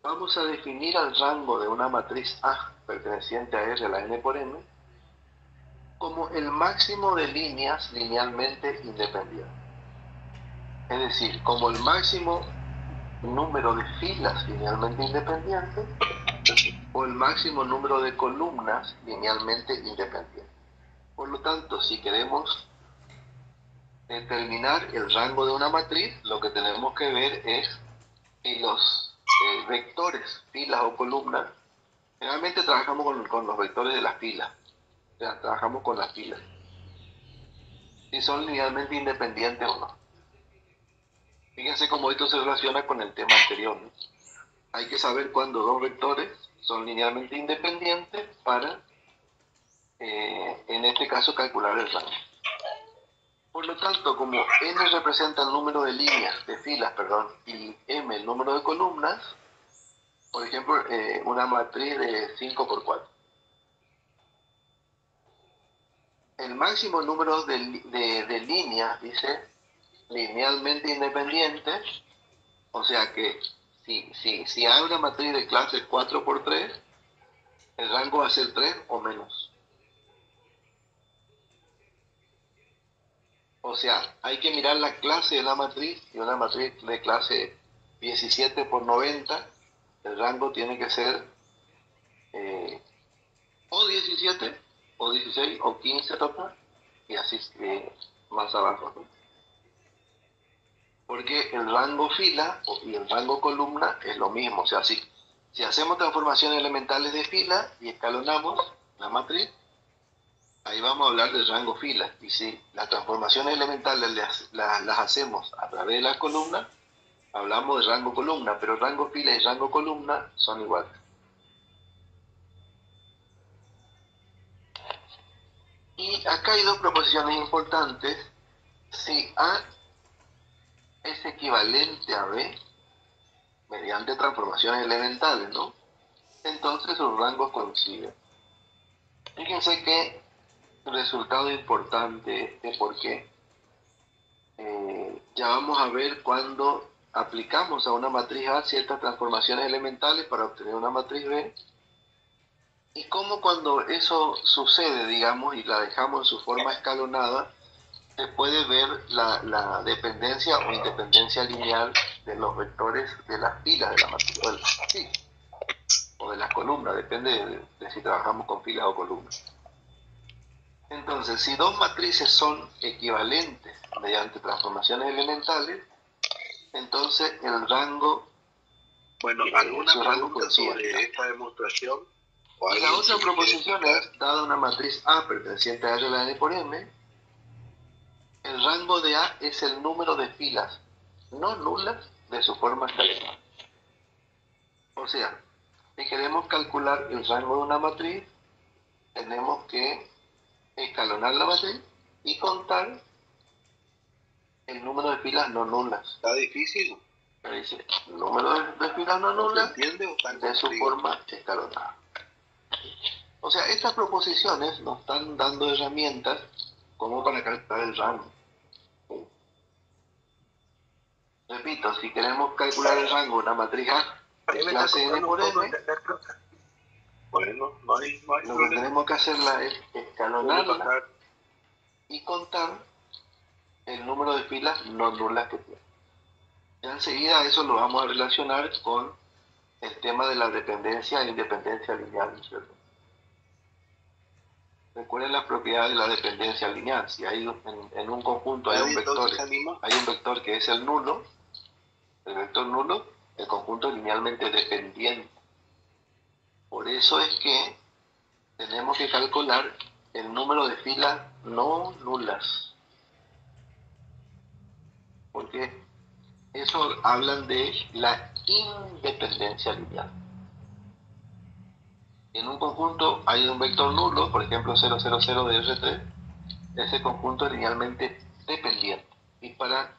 vamos a definir el rango de una matriz A perteneciente a R a la n por m como el máximo de líneas linealmente independientes. Es decir, como el máximo número de filas linealmente independientes o el máximo número de columnas linealmente independientes. Por lo tanto, si queremos determinar el rango de una matriz, lo que tenemos que ver es si los vectores, filas o columnas, generalmente trabajamos con los vectores de las filas, o sea, trabajamos con las filas, si son linealmente independientes o no. Fíjense cómo esto se relaciona con el tema anterior, ¿no? Hay que saber cuándo dos vectores son linealmente independientes para, en este caso, calcular el rango. Por lo tanto, como n representa el número de líneas, de filas, perdón, y m el número de columnas, por ejemplo, una matriz de 5 por 4. El máximo número de líneas, dice, linealmente independientes, o sea que si hay una matriz de clase 4 por 3, el rango va a ser 3 o menos. O sea, hay que mirar la clase de la matriz, y una matriz de clase 17 por 90, el rango tiene que ser o 17, o 16, o 15 total, y así más abajo, ¿no? Porque el rango fila y el rango columna es lo mismo. O sea, si hacemos transformaciones elementales de fila y escalonamos la matriz, ahí vamos a hablar del rango fila. Y si las transformaciones elementales las hacemos a través de las columnas, hablamos de rango columna, pero rango fila y rango columna son iguales. Y acá hay dos proposiciones importantes. Si A es equivalente a B, mediante transformaciones elementales, ¿no? Entonces sus rangos coinciden. Fíjense que resultado importante este porque ya vamos a ver cuando aplicamos a una matriz A ciertas transformaciones elementales para obtener una matriz B, y cómo cuando eso sucede, digamos, y la dejamos en su forma escalonada, se puede ver la dependencia o independencia lineal de los vectores de las filas de la matriz, o de las columnas, depende de si trabajamos con filas o columnas. Entonces, si dos matrices son equivalentes mediante transformaciones elementales, entonces el rango... Bueno, ¿alguna pregunta sobre esta demostración? Y la otra proposición es, dada una matriz A perteneciente a R de la N por M, el rango de A es el número de filas no nulas de su forma escalonada. O sea, si queremos calcular el rango de una matriz, tenemos que escalonar la matriz y contar el número de filas no nulas. ¿Está difícil? Dice, el número de filas no nulas de su forma escalonada. O sea, estas proposiciones nos están dando herramientas como para calcular el rango. Repito, si queremos calcular el rango de una matriz A de clase N por M, bueno, no hay lo que tenemos que hacerla es escalonarla y contar el número de filas no nulas que tiene. Ya enseguida eso lo vamos a relacionar con el tema de la dependencia e independencia lineal, ¿cierto? Recuerden las propiedades de la dependencia lineal. Si hay en un conjunto hay un vector que es el nulo, el vector nulo, el conjunto es linealmente dependiente. Por eso es que tenemos que calcular el número de filas no nulas. Porque eso hablan de la independencia lineal. En un conjunto hay un vector nulo, por ejemplo 0, 0, 0 de R3, ese conjunto es linealmente dependiente. Y para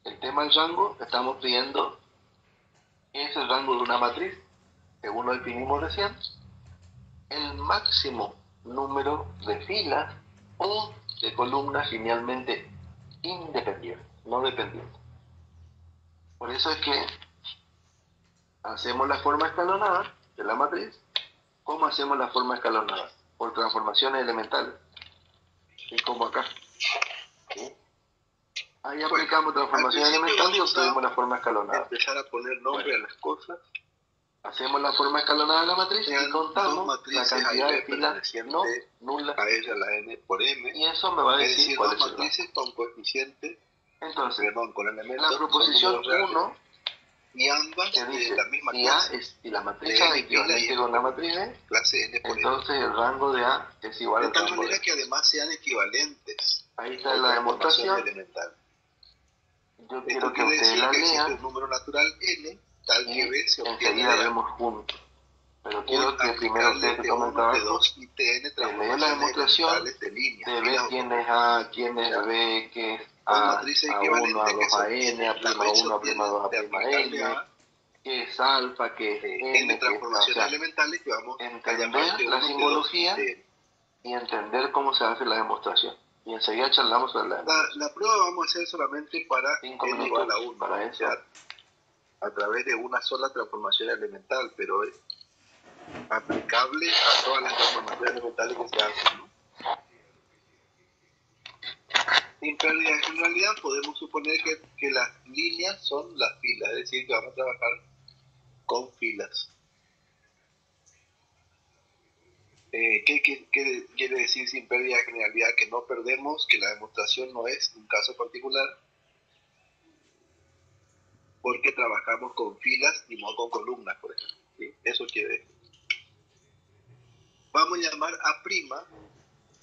el tema del rango, estamos pidiendo qué es el rango de una matriz, según lo definimos recién, el máximo número de filas o de columnas linealmente independientes, no dependientes. Por eso es que hacemos la forma escalonada de la matriz. ¿Cómo hacemos la forma escalonada? Por transformaciones elementales. Y como acá. ¿Sí? Ahí aplicamos transformaciones elementales y obtuvimos la forma escalonada. Empezar a poner nombre a las cosas. Hacemos la forma escalonada de la matriz y contamos la cantidad de filas no nulas. A R a la N por M. Y eso me va a decir cuál es dos matrices con coeficiente. Entonces, con elementos, la proposición 1 y ambas que dice, la misma si clase. A es, si la matriz A es equivalente con la matriz B, clase N por entonces el rango de A es igual al rango de tal manera que además sean equivalentes. Ahí está la demostración. Yo quiero que ustedes la lean. Un número natural N, tal que B se obtiene enseguida vemos juntos. Pero quiero que primero ustedes que tomen trabajo, lean la demostración, de ver quién es A, quién es B, qué es A1, A2, A N, A'1, A'2, A', N, qué es alfa, qué es N, qué es A. O sea, entender la simbología y entender cómo se hace la demostración. Y enseguida charlamos sobre la demostración. La prueba vamos a hacer solamente para 5 minutos a 1, para eso. A través de una sola transformación elemental, pero es aplicable a todas las transformaciones elementales que se hacen, ¿no? Sin pérdida de generalidad podemos suponer que las líneas son las filas, es decir, que vamos a trabajar con filas. ¿Qué quiere decir sin pérdida de generalidad? Que no perdemos, que la demostración no es un caso particular, porque trabajamos con filas y no con columnas, por ejemplo. ¿Sí? Eso quiere decir. Vamos a llamar A'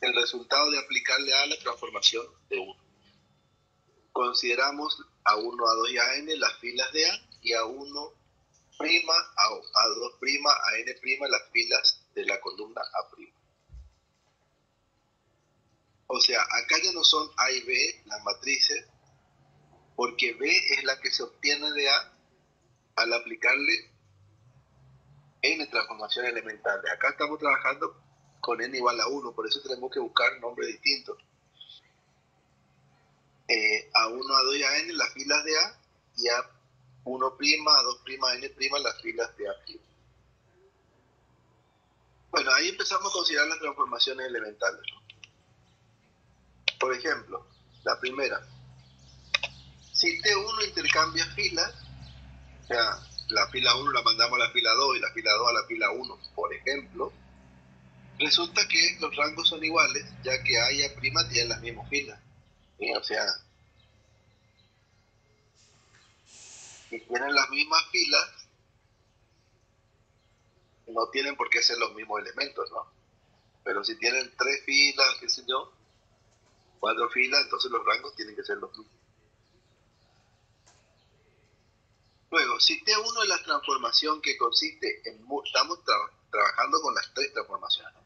el resultado de aplicarle a la transformación de 1. Consideramos A1, A2 y AN las filas de A, y A1', A2', AN' las filas de la columna A'. O sea, acá ya no son A y B las matrices, porque B es la que se obtiene de A al aplicarle N transformaciones elementales. Acá estamos trabajando con n igual a 1, por eso tenemos que buscar nombres distintos. A1, A2 y a n las filas de A, y A1', A2', a n' las filas de A'. Bueno, ahí empezamos a considerar las transformaciones elementales, ¿no? Por ejemplo, la primera. Si T1 intercambia filas, o sea, la fila 1 la mandamos a la fila 2 y la fila 2 a la fila 1, por ejemplo, resulta que los rangos son iguales, ya que A y A' tienen las mismas filas. ¿Sí? O sea, si tienen las mismas filas, no tienen por qué ser los mismos elementos, ¿no? Pero si tienen 3 filas, qué sé yo, 4 filas, entonces los rangos tienen que ser los mismos. Luego, si T1 es la transformación que consiste en... Estamos trabajando con las 3 transformaciones, ¿no?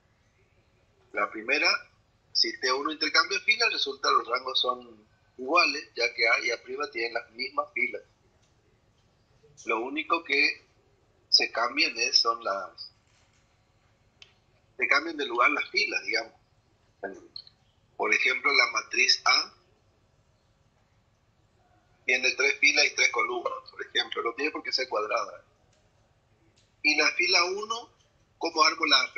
La primera, si T1 intercambia filas, resulta que los rangos son iguales, ya que A y A' tienen las mismas filas. Lo único que se cambian se cambian de lugar las filas, digamos. Por ejemplo, la matriz A tiene 3 filas y 3 columnas, por ejemplo, no tiene por qué ser cuadrada. Y la fila 1, ¿cómo armo la A'?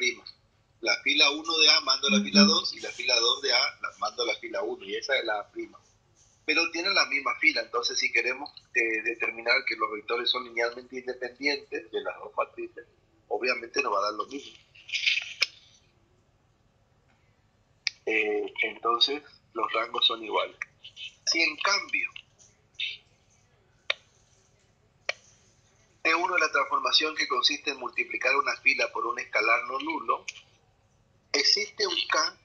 La fila 1 de A mando a la fila 2 y la fila 2 de A la mando a la fila 1, y esa es la A'. Pero tienen la misma fila, entonces si queremos determinar que los vectores son linealmente independientes de las dos matrices, obviamente nos va a dar lo mismo. Entonces los rangos son iguales. Si en cambio T1 es la transformación que consiste en multiplicar una fila por un escalar no nulo, existe un K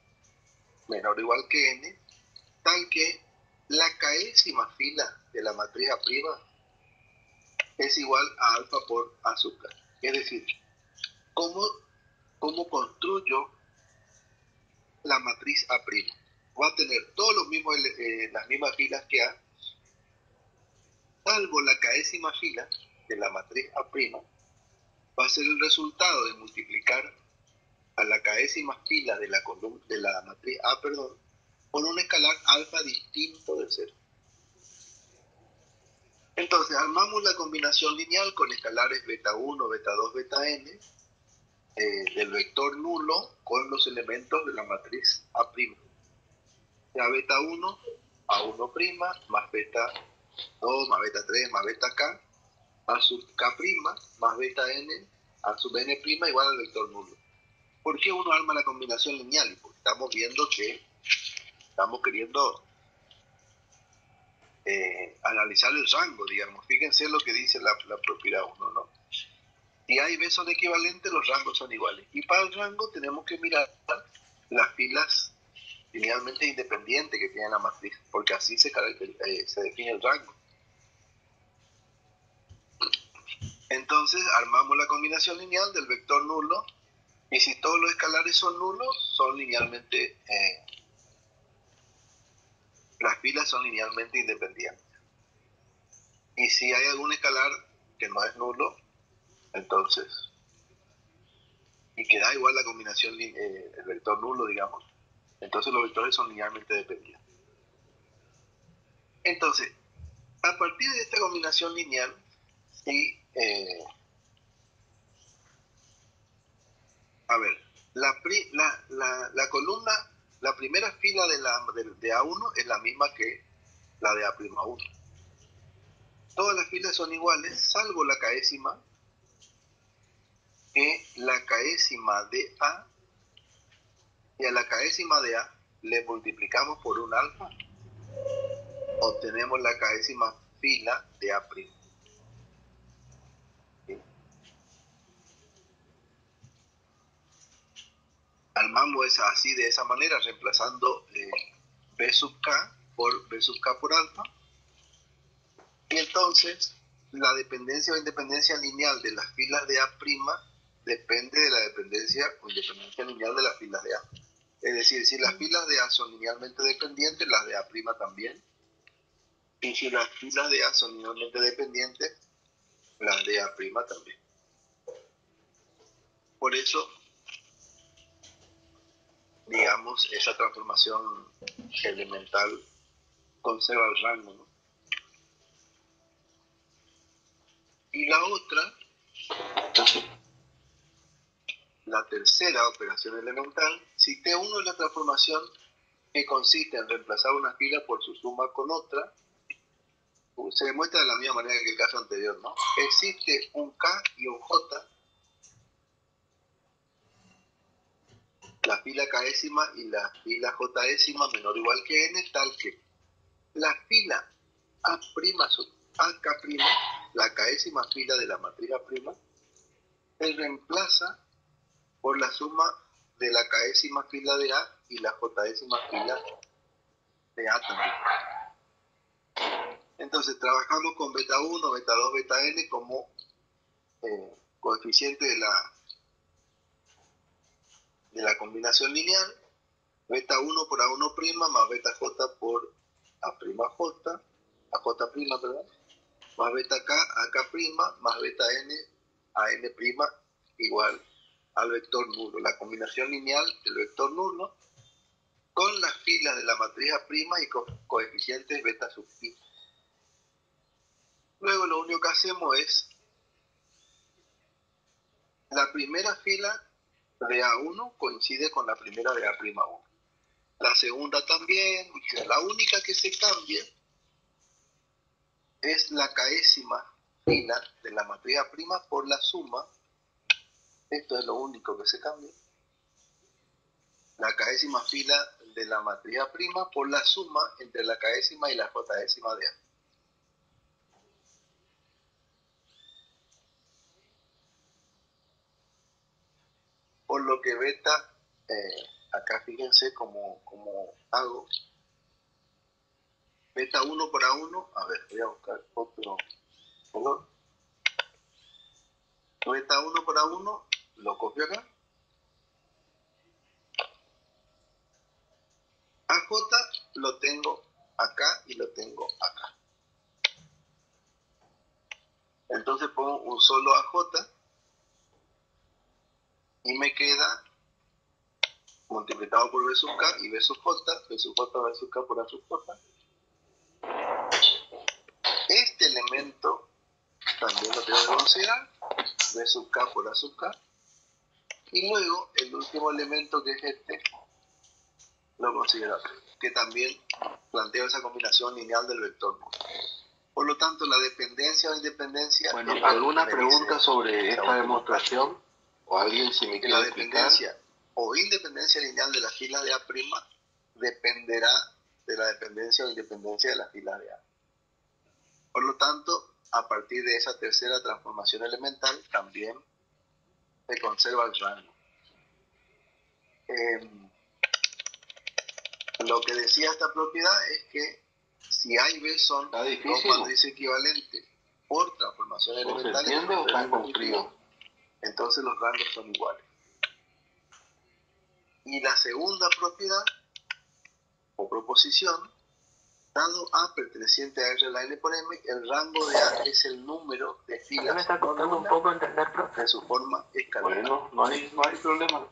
menor o igual que n, tal que la késima fila de la matriz A' es igual a alfa por A sub K. Es decir, ¿cómo construyo la matriz A'? Va a tener todos los mismos, las mismas filas que A, salvo la késima fila de la matriz A', va a ser el resultado de multiplicar a la késima fila de la matriz A, por un escalar alfa distinto de 0. Entonces, armamos la combinación lineal con escalares beta 1, beta 2, beta n, del vector nulo con los elementos de la matriz A'. Ya beta 1, A1', más beta 2, más beta 3, más beta K, A sub K', más beta n, A sub n' igual al vector nulo. ¿Por qué uno arma la combinación lineal? Porque estamos viendo que estamos queriendo analizar el rango, digamos. Fíjense lo que dice la propiedad 1, ¿no? Si A y B son equivalentes, los rangos son iguales. Y para el rango tenemos que mirar las filas linealmente independientes que tiene la matriz, porque así se define el rango. Entonces armamos la combinación lineal del vector nulo, y si todos los escalares son nulos, son linealmente, las filas son linealmente independientes. Y si hay algún escalar que no es nulo, entonces, y que da igual la combinación, el vector nulo, digamos, entonces los vectores son linealmente dependientes. Entonces, a partir de esta combinación lineal, si, a ver, la columna, la primera fila de A1 es la misma que la de A'1. Todas las filas son iguales, salvo la késima, que la késima de A, y a la késima de A le multiplicamos por un alfa, obtenemos la késima fila de A'. ¿Sí? Armamos así de esa manera, reemplazando B sub K por B sub K por alfa. Y entonces, la dependencia o independencia lineal de las filas de A' depende de la dependencia o independencia lineal de las filas de A. Es decir, si las filas de A son linealmente dependientes, las de A' también. Y si las filas de A son linealmente dependientes, las de A' también. Por eso, digamos, esa transformación elemental conserva el rango, ¿no? Y la otra, la tercera operación elemental, si T1 es la transformación que consiste en reemplazar una fila por su suma con otra, se demuestra de la misma manera que el caso anterior, ¿no? Existe un K y un J, la fila Késima y la fila Jésima menor o igual que N, tal que la fila A' sub AK', la Késima fila de la matriz A', se reemplaza por la suma de la Késima fila de A y la Jésima fila de A también. Entonces trabajamos con beta 1, beta 2, beta n como coeficiente de la combinación lineal, beta 1 por A1' más beta j por A'J, perdón, más beta k, AK', más beta n, a n' igual al vector nulo. La combinación lineal del vector nulo con las filas de la matriz A' y coeficientes beta sub i. Luego lo único que hacemos es la primera fila de A1 coincide con la primera de A'1. La segunda también. La única que se cambia es la Késima fila de la matriz A' por la suma. Esto es lo único que se cambia. La Késima fila de la matriz A' por la suma entre la Késima y la Jésima de A. Por lo que beta, acá fíjense cómo hago. Beta 1 por A1, a ver, voy a buscar otro color. Beta 1 por A1, lo copio acá. AJ lo tengo acá y lo tengo acá. Entonces pongo un solo AJ y me queda multiplicado por B sub K y B sub J, B sub J, B sub K por A sub J. Este elemento también lo tengo que considerar, B sub K por A sub K. Y luego el último elemento, que es este, lo considero acá, que también planteo esa combinación lineal del vector. Por lo tanto, la dependencia o independencia... Bueno, ¿alguna pregunta sobre esta demostración? ¿O alguien si me quiere la explicar? Dependencia o independencia lineal de la fila de A' dependerá de la dependencia o independencia de la fila de A. Por lo tanto, a partir de esa tercera transformación elemental, también se conserva el rango. Lo que decía esta propiedad es que si A y B son dos matrices equivalentes por transformación elemental, entonces los rangos son iguales. Y la segunda propiedad o proposición, dado A perteneciente a R a la N por M, el rango de A es el número de filas me está costando un poco entender, profe. de su forma escalar. Bueno, no hay problema.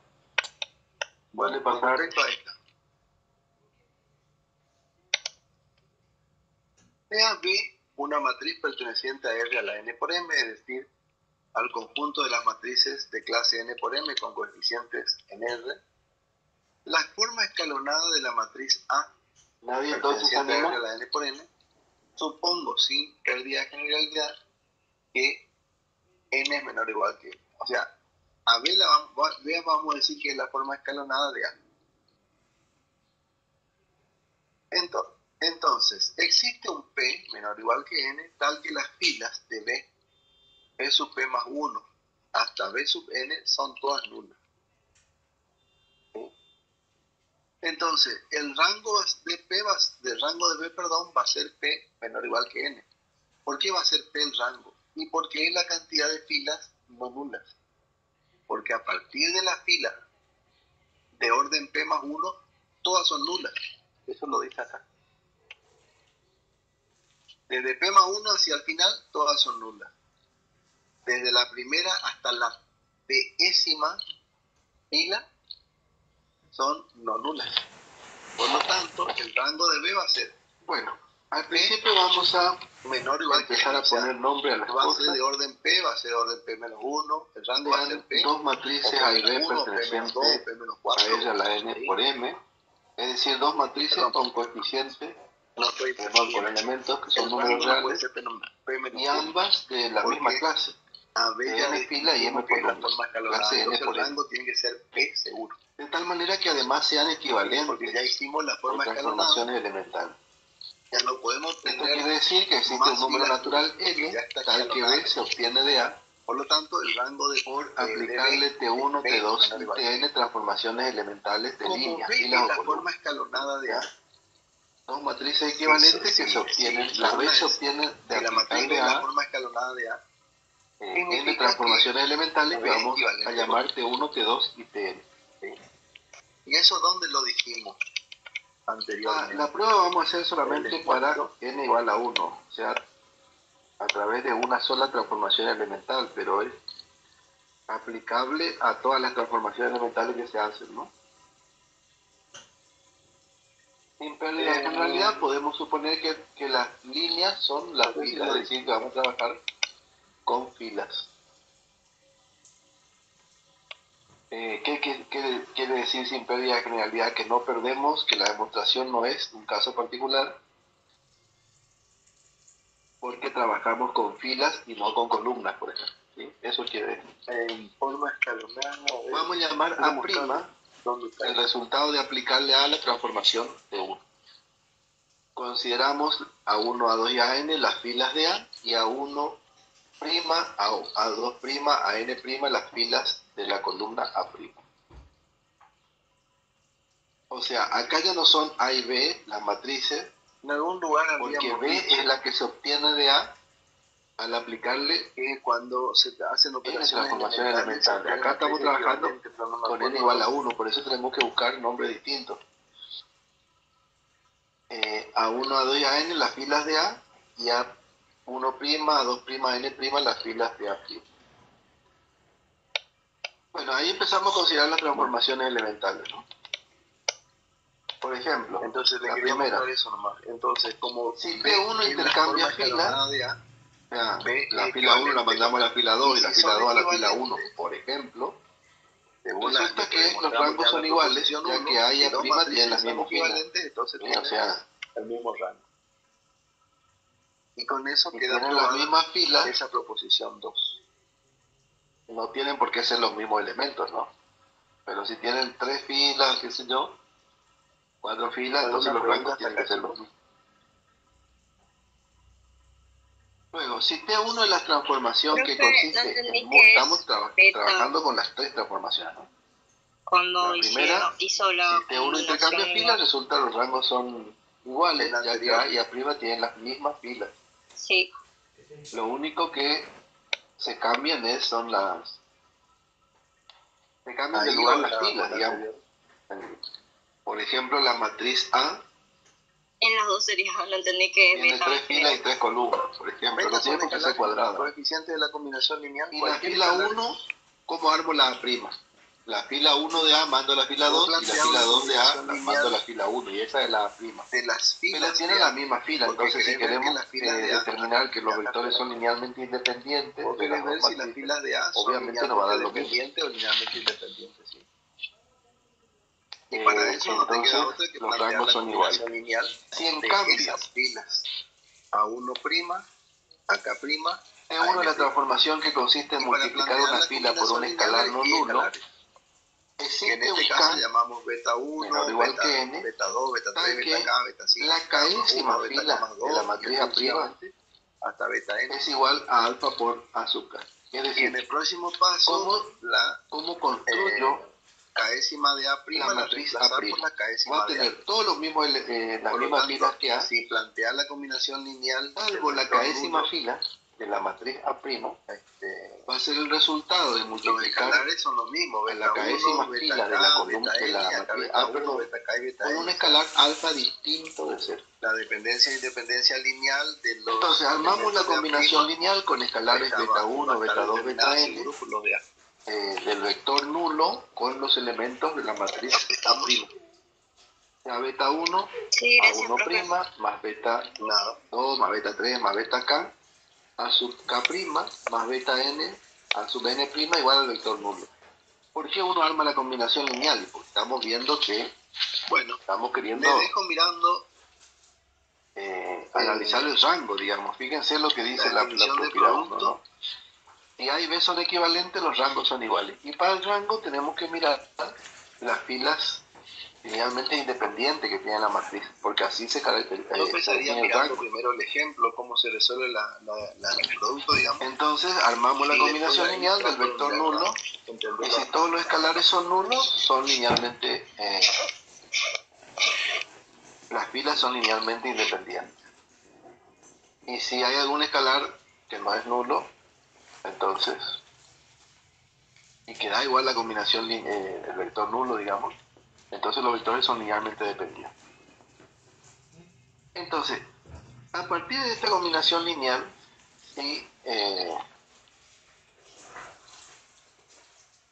Bueno, con respecto a esta. Sea B una matriz perteneciente a R a la N por M, es decir, al conjunto de las matrices de clase N por M con coeficientes en R, la forma escalonada de la matriz A perteneciente a R a la N por N, supongo, sin pérdida de generalidad, que N es menor o igual que N. O sea, a B vamos a decir que es la forma escalonada de A. Entonces, existe un P menor o igual que N, tal que las filas de B sub P más 1 hasta B sub N son todas nulas. ¿Sí? Entonces, el rango de B va a ser P menor o igual que N. ¿Por qué va a ser P el rango? Y porque es la cantidad de filas no nulas. Porque a partir de la fila de orden P más 1, todas son nulas. Eso lo dice acá. Desde P más 1 hacia el final, todas son nulas. Desde la primera hasta la décima fila, son no nulas. Por lo tanto, el rango de B va a ser, bueno, al principio vamos a menor o igual empezar a poner nombre a las va a cosas. ser de orden P, va a ser de orden P menos 1, el rango va a ser P. Dos matrices A y B pertenecientes a ella, la N por M, es decir, dos matrices con coeficientes, con elementos que son números reales, y ambas de la misma clase, N fila y M columnas, clase N por el M. rango tiene que ser P seguro. De tal manera que además sean equivalentes, Porque ya hicimos la forma transformaciones elementales. Ya no podemos Esto tener quiere decir que existe un número natural N, tal que B se obtiene de A, por lo tanto, el rango de por aplicarle T1, T2 y Tn transformaciones elementales de líneas, filas o la columnas. forma escalonada de A. Dos matrices equivalentes que se obtienen, la B se obtiene de aplicarle la a forma escalonada de A. N transformaciones elementales que vamos a llamar T1, T2 y Tn. ¿Y eso dónde lo dijimos anteriormente? La prueba vamos a hacer solamente para N igual a 1, o sea, a través de una sola transformación elemental, pero es aplicable a todas las transformaciones elementales que se hacen, ¿no? Sin pérdida de generalidad podemos suponer que las líneas son las filas, es decir, que vamos a trabajar con filas. ¿Qué quiere decir sin pérdida de generalidad? Que no perdemos, que la demostración no es un caso particular, porque trabajamos con filas y no con columnas, por ejemplo. ¿Sí? Eso quiere decir. En forma escalonada. Vamos a llamar A' el resultado de aplicarle a la transformación de 1. Consideramos A1, A2 y a N las filas de A, y A1', A2', a N' las filas de la columna A'. O sea, acá ya no son A y B las matrices, en algún lugar porque B es la que se obtiene de A al aplicarle que cuando se hacen operaciones transformación elemental. Acá estamos trabajando con N igual a 1, por eso tenemos que buscar nombres distintos. A1, A2 y a N las filas de A, y A1', A2', a N' las filas de A'. Bueno, ahí empezamos a considerar las transformaciones elementales, ¿no? Por ejemplo, entonces la primera, eso nomás. Entonces, como si P1 intercambia filas, la fila 1 la mandamos a la fila 2 y la fila 2 a la fila 1, por ejemplo, resulta que los rangos son iguales, ya que A y A' tienen las mismas filas, entonces o sea, el mismo rango. Y con eso queda tienen las mismas filas, esa proposición 2. no tienen por qué ser los mismos elementos, ¿no? Pero si tienen 3 filas, qué sé yo, 4 filas, entonces los rangos tienen que ser los mismos. Luego, si T1 es la transformación que consiste en... Estamos trabajando con las 3 transformaciones, ¿no? Cuando la primera, hizo la si T1 intercambia filas, resulta que los rangos son iguales, ya que A y A' tienen las mismas filas. Sí. Lo único que se cambian son las... Se cambian de lugar las filas, digamos. Por ejemplo, la matriz A En las dos series, no entendí que tiene 3 filas y 3 columnas, por ejemplo. No tiene por qué ser cuadrada. Coeficiente de la combinación lineal. Y la fila 1, ¿cómo armo la prima? La fila 1 de A mando a la fila 2 y la fila 2 de A la mando a la fila 1, y esa es la prima. De las filas pero tienen la misma fila, entonces si queremos determinar que los vectores son linealmente independientes, o querés ver si las filas de A son obviamente no va a dar lo mismo. O linealmente independientes, sí. Y para eso no te queda otra que los rangos son iguales. Lineal si en cambio esas filas A1', Ak', T1 es la transformación que consiste en multiplicar una fila por un escalar no nulo, que en este caso llamamos beta 1, igual que N, beta 2, beta 3, beta K, beta 5, la caésima fila de la matriz A' hasta beta N es igual a alfa por azúcar. Es decir, y en el próximo paso, ¿cómo construyo caésima de A', la matriz A'? por la caésima va a tener todos los mismos, las mismas filas que A. Si plantea la combinación lineal, salvo la caésima fila de la matriz A', va a ser el resultado de multiplicar los escalares son los mismos, en la caésima fila de la columna de la matriz A', con un escalar alfa distinto de 0. La dependencia e independencia lineal de los... Entonces armamos la combinación lineal con escalares beta 1, beta 2, beta n, del vector nulo con los elementos de la matriz A'. Ya beta 1, Sí, gracias, A1' profe. más beta 2 más beta 3 más beta K a sub K' más beta N a sub N' igual al vector nulo. ¿Por qué uno arma la combinación lineal? Porque estamos viendo que, bueno, estamos queriendo... Me dejo mirando analizar el rango, digamos. Fíjense lo que dice la propiedad 1, ¿no? Si hay B son equivalentes, los rangos son iguales. Y para el rango tenemos que mirar las filas linealmente independientes que tiene la matriz, porque así se caracteriza. Yo empezaría mirando primero el ejemplo, cómo se resuelve el producto, digamos. Entonces armamos la combinación lineal del vector nulo, y si todos los escalares son nulos, son linealmente... las filas son linealmente independientes. Y si hay algún escalar que no es nulo, entonces, y que da igual la combinación el vector nulo, digamos, entonces los vectores son linealmente dependientes. Entonces, a partir de esta combinación lineal, sí,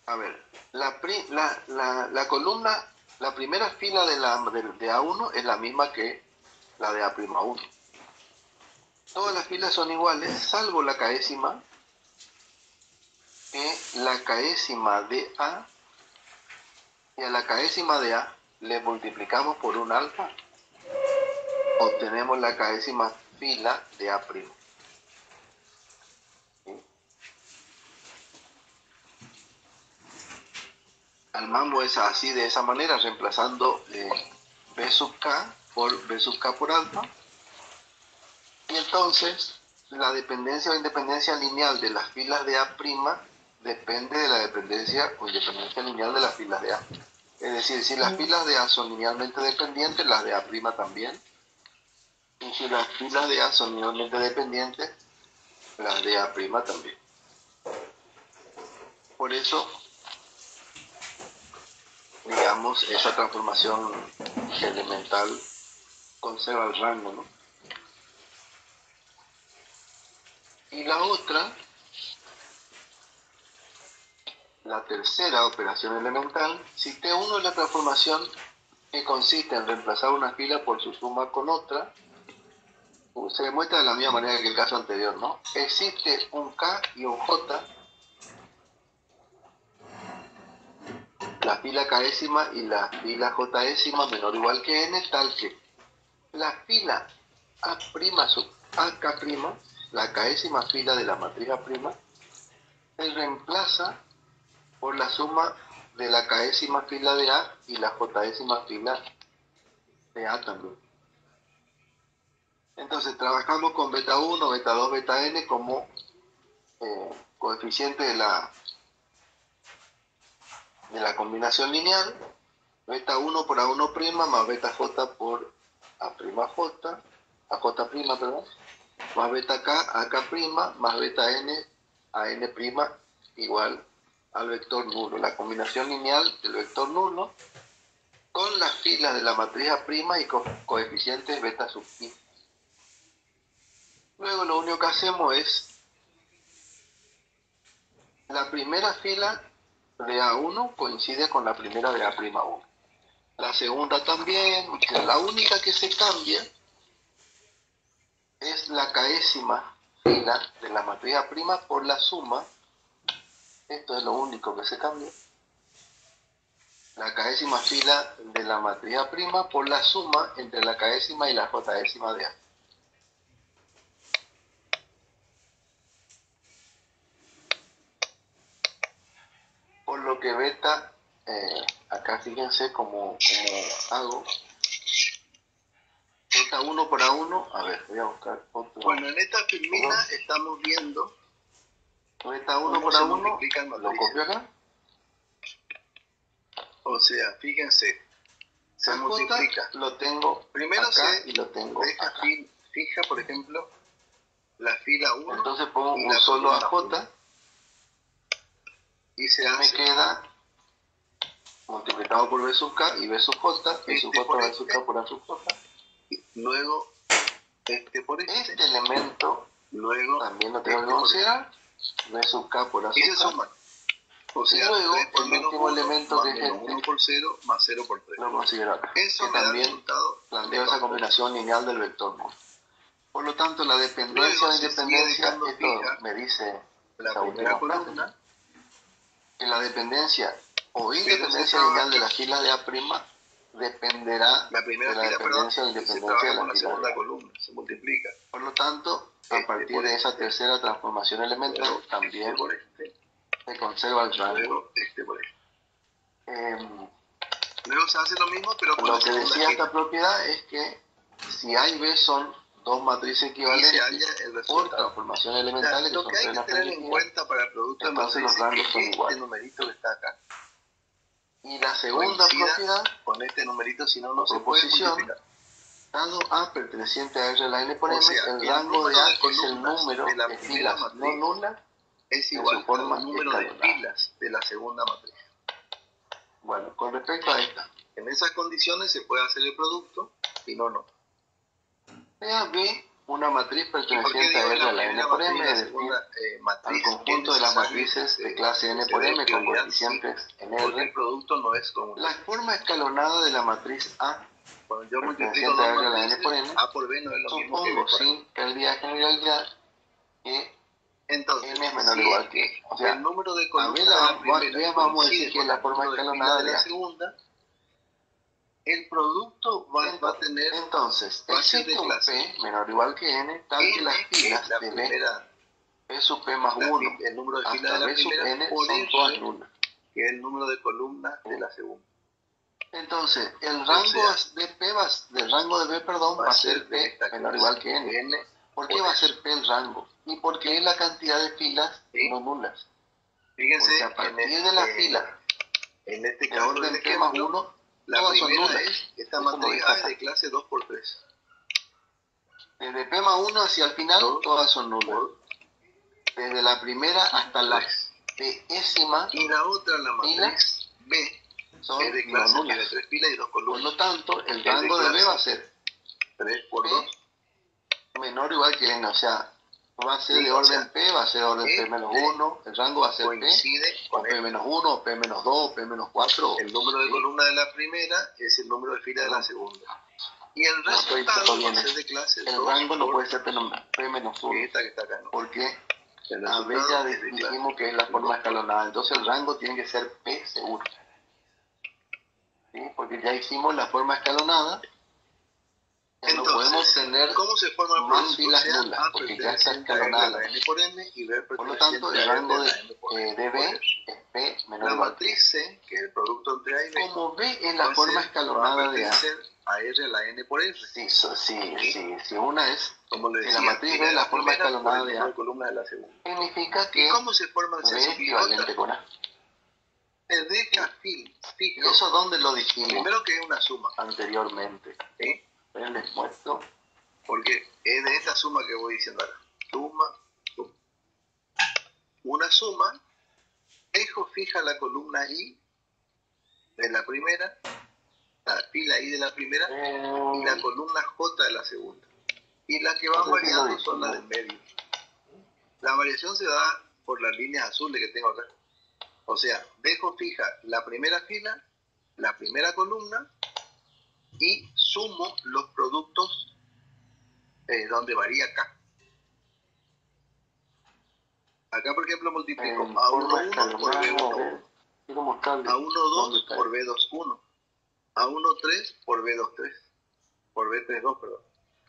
a ver, la columna, la primera fila de A1 es la misma que la de A'1. Todas las filas son iguales, salvo la k'ésima, que la k'ésima de A, y a la k'ésima de A le multiplicamos por un alfa, obtenemos la k'ésima fila de A'. ¿Sí? Armamos esa así de esa manera, reemplazando B sub K por B sub K por alfa. Y entonces la dependencia o independencia lineal de las filas de A' depende de la dependencia o independencia lineal de las filas de A. Es decir, si las filas de A son linealmente dependientes, las de A' también. Y si las filas de A son linealmente dependientes, las de A' también. Por eso, digamos, esa transformación elemental conserva el rango, ¿no? Y la otra, la tercera operación elemental, si T1 es la transformación que consiste en reemplazar una fila por su suma con otra, se demuestra de la misma manera que el caso anterior, ¿no? Existe un K y un J, la fila k'ésima y la fila j'ésima menor o igual que n, tal que la fila A' sub AK', la k'ésima fila de la matriz A', se reemplaza por la suma de la k'ésima fila de A y la j'ésima fila de A también. Entonces trabajamos con beta 1, beta 2, beta n como coeficiente de la combinación lineal, beta 1 por A1' más beta j por A'J, perdón, más beta k, AK', más beta n, a n' igual al vector nulo. La combinación lineal del vector nulo con las filas de la matriz A' y con coeficientes beta sub i. Luego lo único que hacemos es la primera fila de A1 coincide con la primera de A'1. La segunda también, la única que se cambia es la k'ésima fila de la matriz A' por la suma. Esto es lo único que se cambia. La k'ésima fila de la matriz A' por la suma entre la k'ésima y la j'ésima de A. Por lo que beta, acá fíjense cómo hago. Beta 1 por A1, a ver, voy a buscar otro. Bueno, en esta filmina estamos viendo beta 1 por A1, lo copio acá. O sea, fíjense, se multiplica. Lo tengo primero acá y lo tengo acá. Fija, por ejemplo, la fila 1. Entonces pongo un solo AJ y me queda multiplicado por B sub K y B sub J, B sub J, B sub K por A sub J. Luego, este elemento luego también lo tengo que considerar, B sub K por A sub K. Y se suman. O sea, luego, 3 por el menos último 1 elemento más que es menos este, 1 por 0 más 0 por 3. lo considero acá. Eso Que me da también resultado planteo esa combinación lineal del vector nulo. Por lo tanto, la dependencia Luego o se sigue independencia, dejando esto fija me dice la esa primera última frase, columna, que la dependencia o pero independencia se lineal de la trabaja fila de A' dependerá la primera de la fila, perdón, dependencia o y se independencia trabaja de con la la fila de segunda A. columna, se multiplica. Por lo tanto, a partir Por de esa tercera transformación elemental, luego también por este, se conserva el rango. luego por este. Em, Luego se hace lo mismo, pero con Lo la que segunda decía fila. esta propiedad es que si A y B son dos matrices Y se equivalentes halla el por resultado. transformación O sea, elemental, que lo son que hay que plenas tener en primitivas, cuenta para el producto de entonces los matrices rangos es son este iguales. numerito que está acá. Y la segunda Coincida propiedad, con este numerito, si no, no se puede proposición, multiplicar. dado A perteneciente a R de la N por O M, sea, el el rango de número A de es el columnas número de la de primera filas no matriz nulas es en igual su forma al número de escalonada. filas de la segunda matriz. Bueno, con respecto a esta, En esas condiciones se puede hacer el producto, si no, no. sea B una matriz ¿Y por qué perteneciente a digo R la de la N primera por matriz y M, la es decir, segunda al matriz? conjunto de las matrices de clase N por M con prioridad, coeficientes en porque el R? producto no es común. La forma escalonada de la matriz A Cuando yo multiplico perteneciente a dos R de la N por matrices, M, A por B no es lo mismo que B supongo, por A. sin pérdida de generalidad, que Entonces, N es menor o si igual es que que O sea, el número de a columnas B de la primera vamos a decir coincide que es con la el forma número de filas escalonada de de la A. segunda, el producto va a tener Entonces, va a ser de existe un clase P menor o igual que N, tal que N, las que es filas la de B, primera, P sub P más 1 el número de filas hasta de la B sub primera, N por son todas R, nulas. que es el número de columnas de la segunda. Entonces, el rango de P del rango de B, perdón, va a ser de P esta menor o clase, igual que N. N. ¿Por qué por va a eso. ser P el rango? Y porque es la cantidad de filas ¿Sí? no nulas. Fíjense, Porque a partir de las filas en este de caso orden del P más ejemplo, 1, la todas son primera nulas. es, esta Como matriz dice A es acá. de clase 2×3. Desde P más 1 hacia el final, Dos todas son nulas. por Desde la primera hasta la 3. décima Y la otra, la fila, matriz B, son es de no clase, tiene nulas. 3 filas y 2 Por columnas. lo tanto, el Es de rango de B clase va a ser 3 por P 2. menor o igual que N. O sea, va a ser Sí, de o orden sea, P, va a ser de orden P menos 1. El rango va a ser P, coincide o con P menos 1, o P menos 2, o P menos 4. el número de ¿sí? columnas de la primera es el número de filas de la segunda. Y el No estoy resultado diciendo va a bien. ser de clase El 2 rango no por puede ser P menos 1. esta que está acá, ¿no? Porque El a B resultado ya es de clase dijimos que es la forma escalonada. Entonces el rango tiene que ser P seguro. ¿Sí? Porque ya hicimos la forma escalonada. Ya no podemos tener ¿cómo se forma el más producto? filas O sea, nulas, A porque ya está perteneciente a R de escalonada. la N por N y B Por lo perteneciente tanto, a el R rango de de, la N por N. de B es P menor La o igual que matriz C, que es el producto entre A y B, como B es va la a forma ser- escalonada va a de A. pertenecer a R a la N por R. Si una es, Como le si decía, la matriz fila B es de la la forma primera por escalonada el de número A, de columnas de la segunda. significa ¿Y que cómo se forma el B es censo equivalente pivota? con A. Se deja ¿Y fijo, eso dónde lo dijimos primero que es una suma, anteriormente? ¿sí? Les muestro. Porque es de esta suma que voy diciendo ahora. Suma, suma. Una suma, dejo fija la columna I de la primera, la fila I de la primera y la columna J de la segunda. Y las que van No sé si lo variando son las del medio. La variación se da por las líneas azules que tengo acá. O sea, dejo fija la primera fila, la primera columna y sumo los productos donde varía acá. Acá, por ejemplo, multiplico A11 por B11, Quiero mostrarles A12 dónde está. por B21, A13 por B23, por B32, perdón.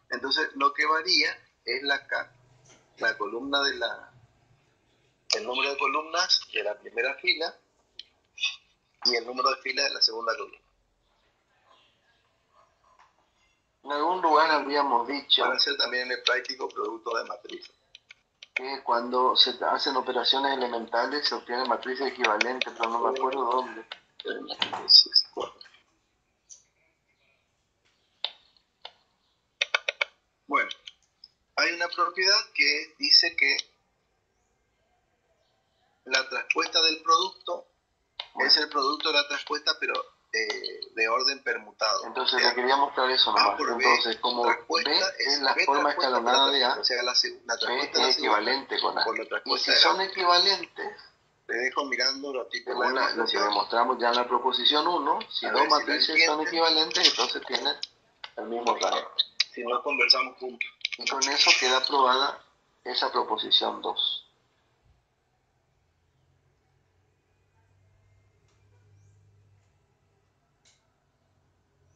Entonces, lo que varía es la columna el número de columnas de la primera fila y el número de filas de la segunda columna. En algún lugar habíamos dicho Van a ser también en el práctico producto de matriz. que cuando se hacen operaciones elementales se obtienen matrices equivalentes, pero no me acuerdo dónde. Bueno, hay una propiedad que dice que la traspuesta del producto es el producto de la traspuesta, pero de orden permutado. Entonces O sea, le quería mostrar eso A nomás. por B, Entonces, como B es la B forma traspuesta escalonada por de A, o sea, la B traspuesta de la es segunda equivalente con A. por la Y traspuesta si de son la equivalentes, te dejo mirando lo que demostramos ya en la proposición 1, si dos matrices son equivalentes, entonces tienen el mismo rango. Si no, conversamos juntos. Y con eso queda aprobada esa proposición 2.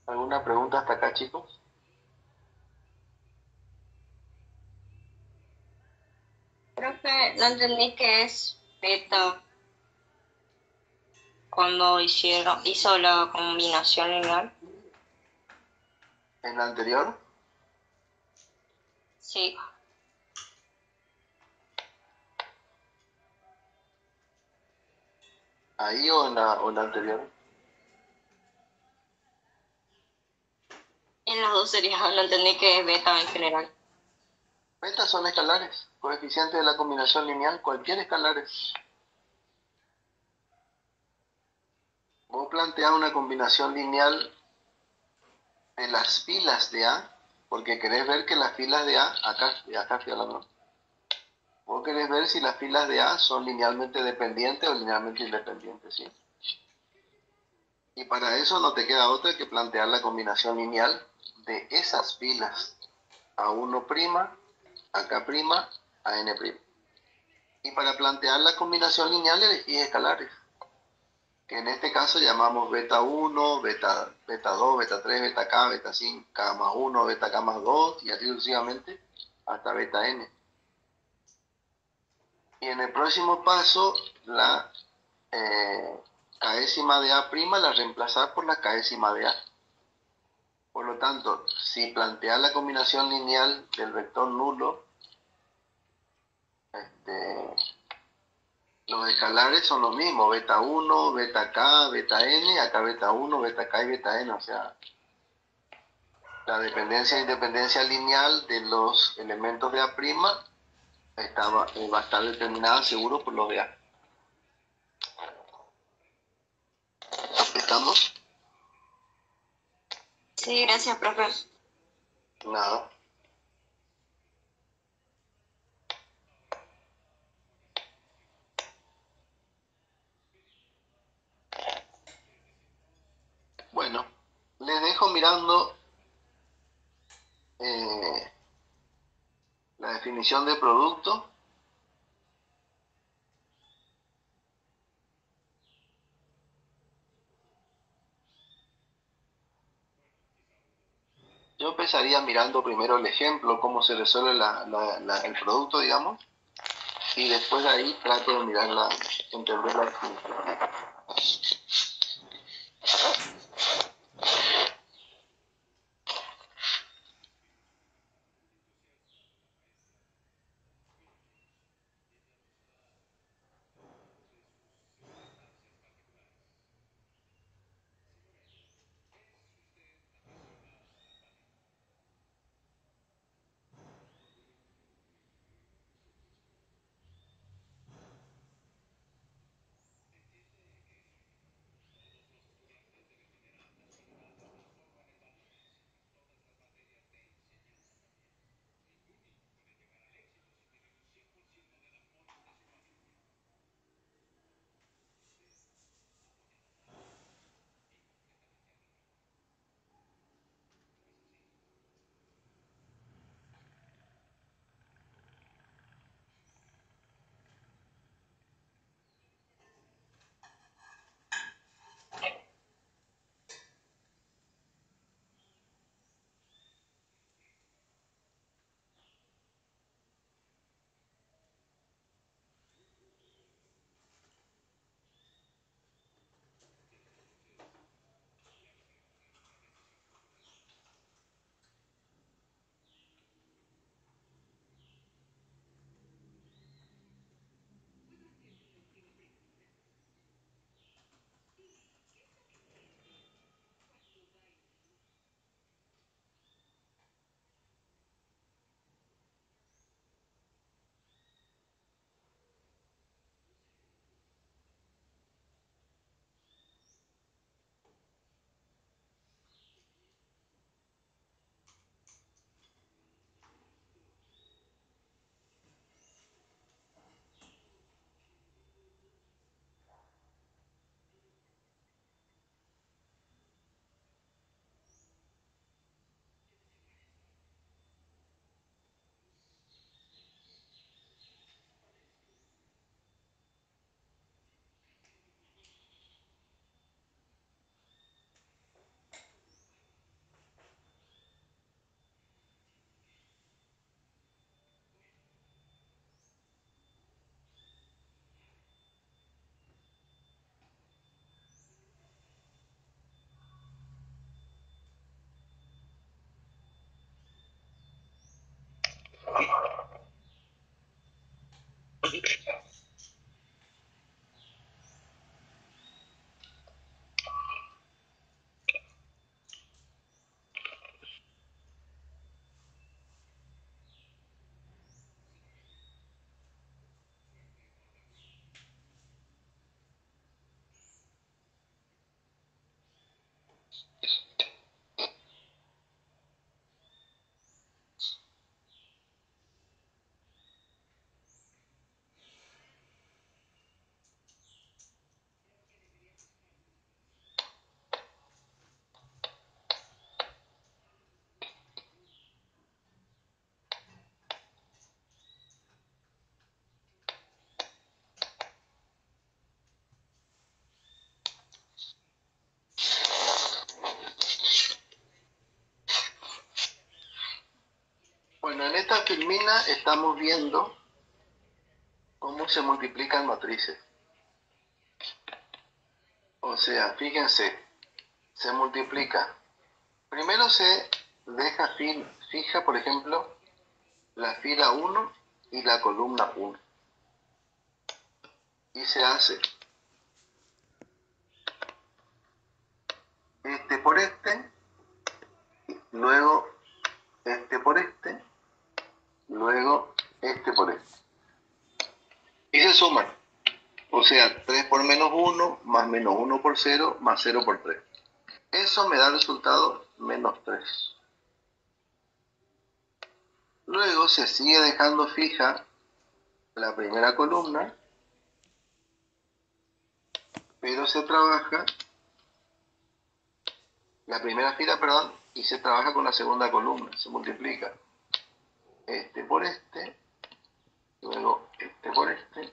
¿Alguna pregunta hasta acá, chicos? Profe, no entendí qué es beta cuando hizo la combinación lineal. ¿En la anterior? Sí. ¿Ahí o en la anterior? En las dos series no entendí qué es beta en general. Beta son escalares, coeficientes de la combinación lineal, cualquier escalares. Vos planteás una combinación lineal de las filas de A, porque querés ver que las filas de A, acá estoy hablando, vos querés ver si las filas de A son linealmente dependientes o linealmente independientes, ¿sí? Y para eso no te queda otra que plantear la combinación lineal de esas filas A1', AK', AN'. Y para plantear la combinación lineal elegís escalares, que en este caso llamamos beta 1, beta 2, beta 3, beta K, beta 5, K más 1, beta K más 2, y así sucesivamente hasta beta N. Y en el próximo paso, la k'ésima de A' la reemplazar por la k'ésima de A. Por lo tanto, si planteas la combinación lineal del vector nulo, los escalares son los mismos, beta 1, beta K, beta N, acá beta 1, beta K y beta N, o sea, la dependencia e independencia lineal de los elementos de A' va a estar determinada seguro por los de A. ¿Estamos? Sí, gracias, profe. Nada. Bueno, les dejo mirando la definición de producto. Yo empezaría mirando primero el ejemplo, cómo se resuelve el producto, digamos, y después de ahí trato de mirar entender la definición. Bueno, en esta filmina estamos viendo cómo se multiplican matrices. O sea, fíjense, se multiplica. Primero se deja fija, por ejemplo, la fila 1 y la columna 1. Y se hace este por este, luego este por este, luego este por este. Y se suman. O sea, 3 por menos 1, más menos 1 por 0, más 0 por 3. Eso me da el resultado menos 3. Luego se sigue dejando fija la primera columna, pero se trabaja la primera fila, perdón, y se trabaja con la segunda columna, se multiplica este por este, luego este por este,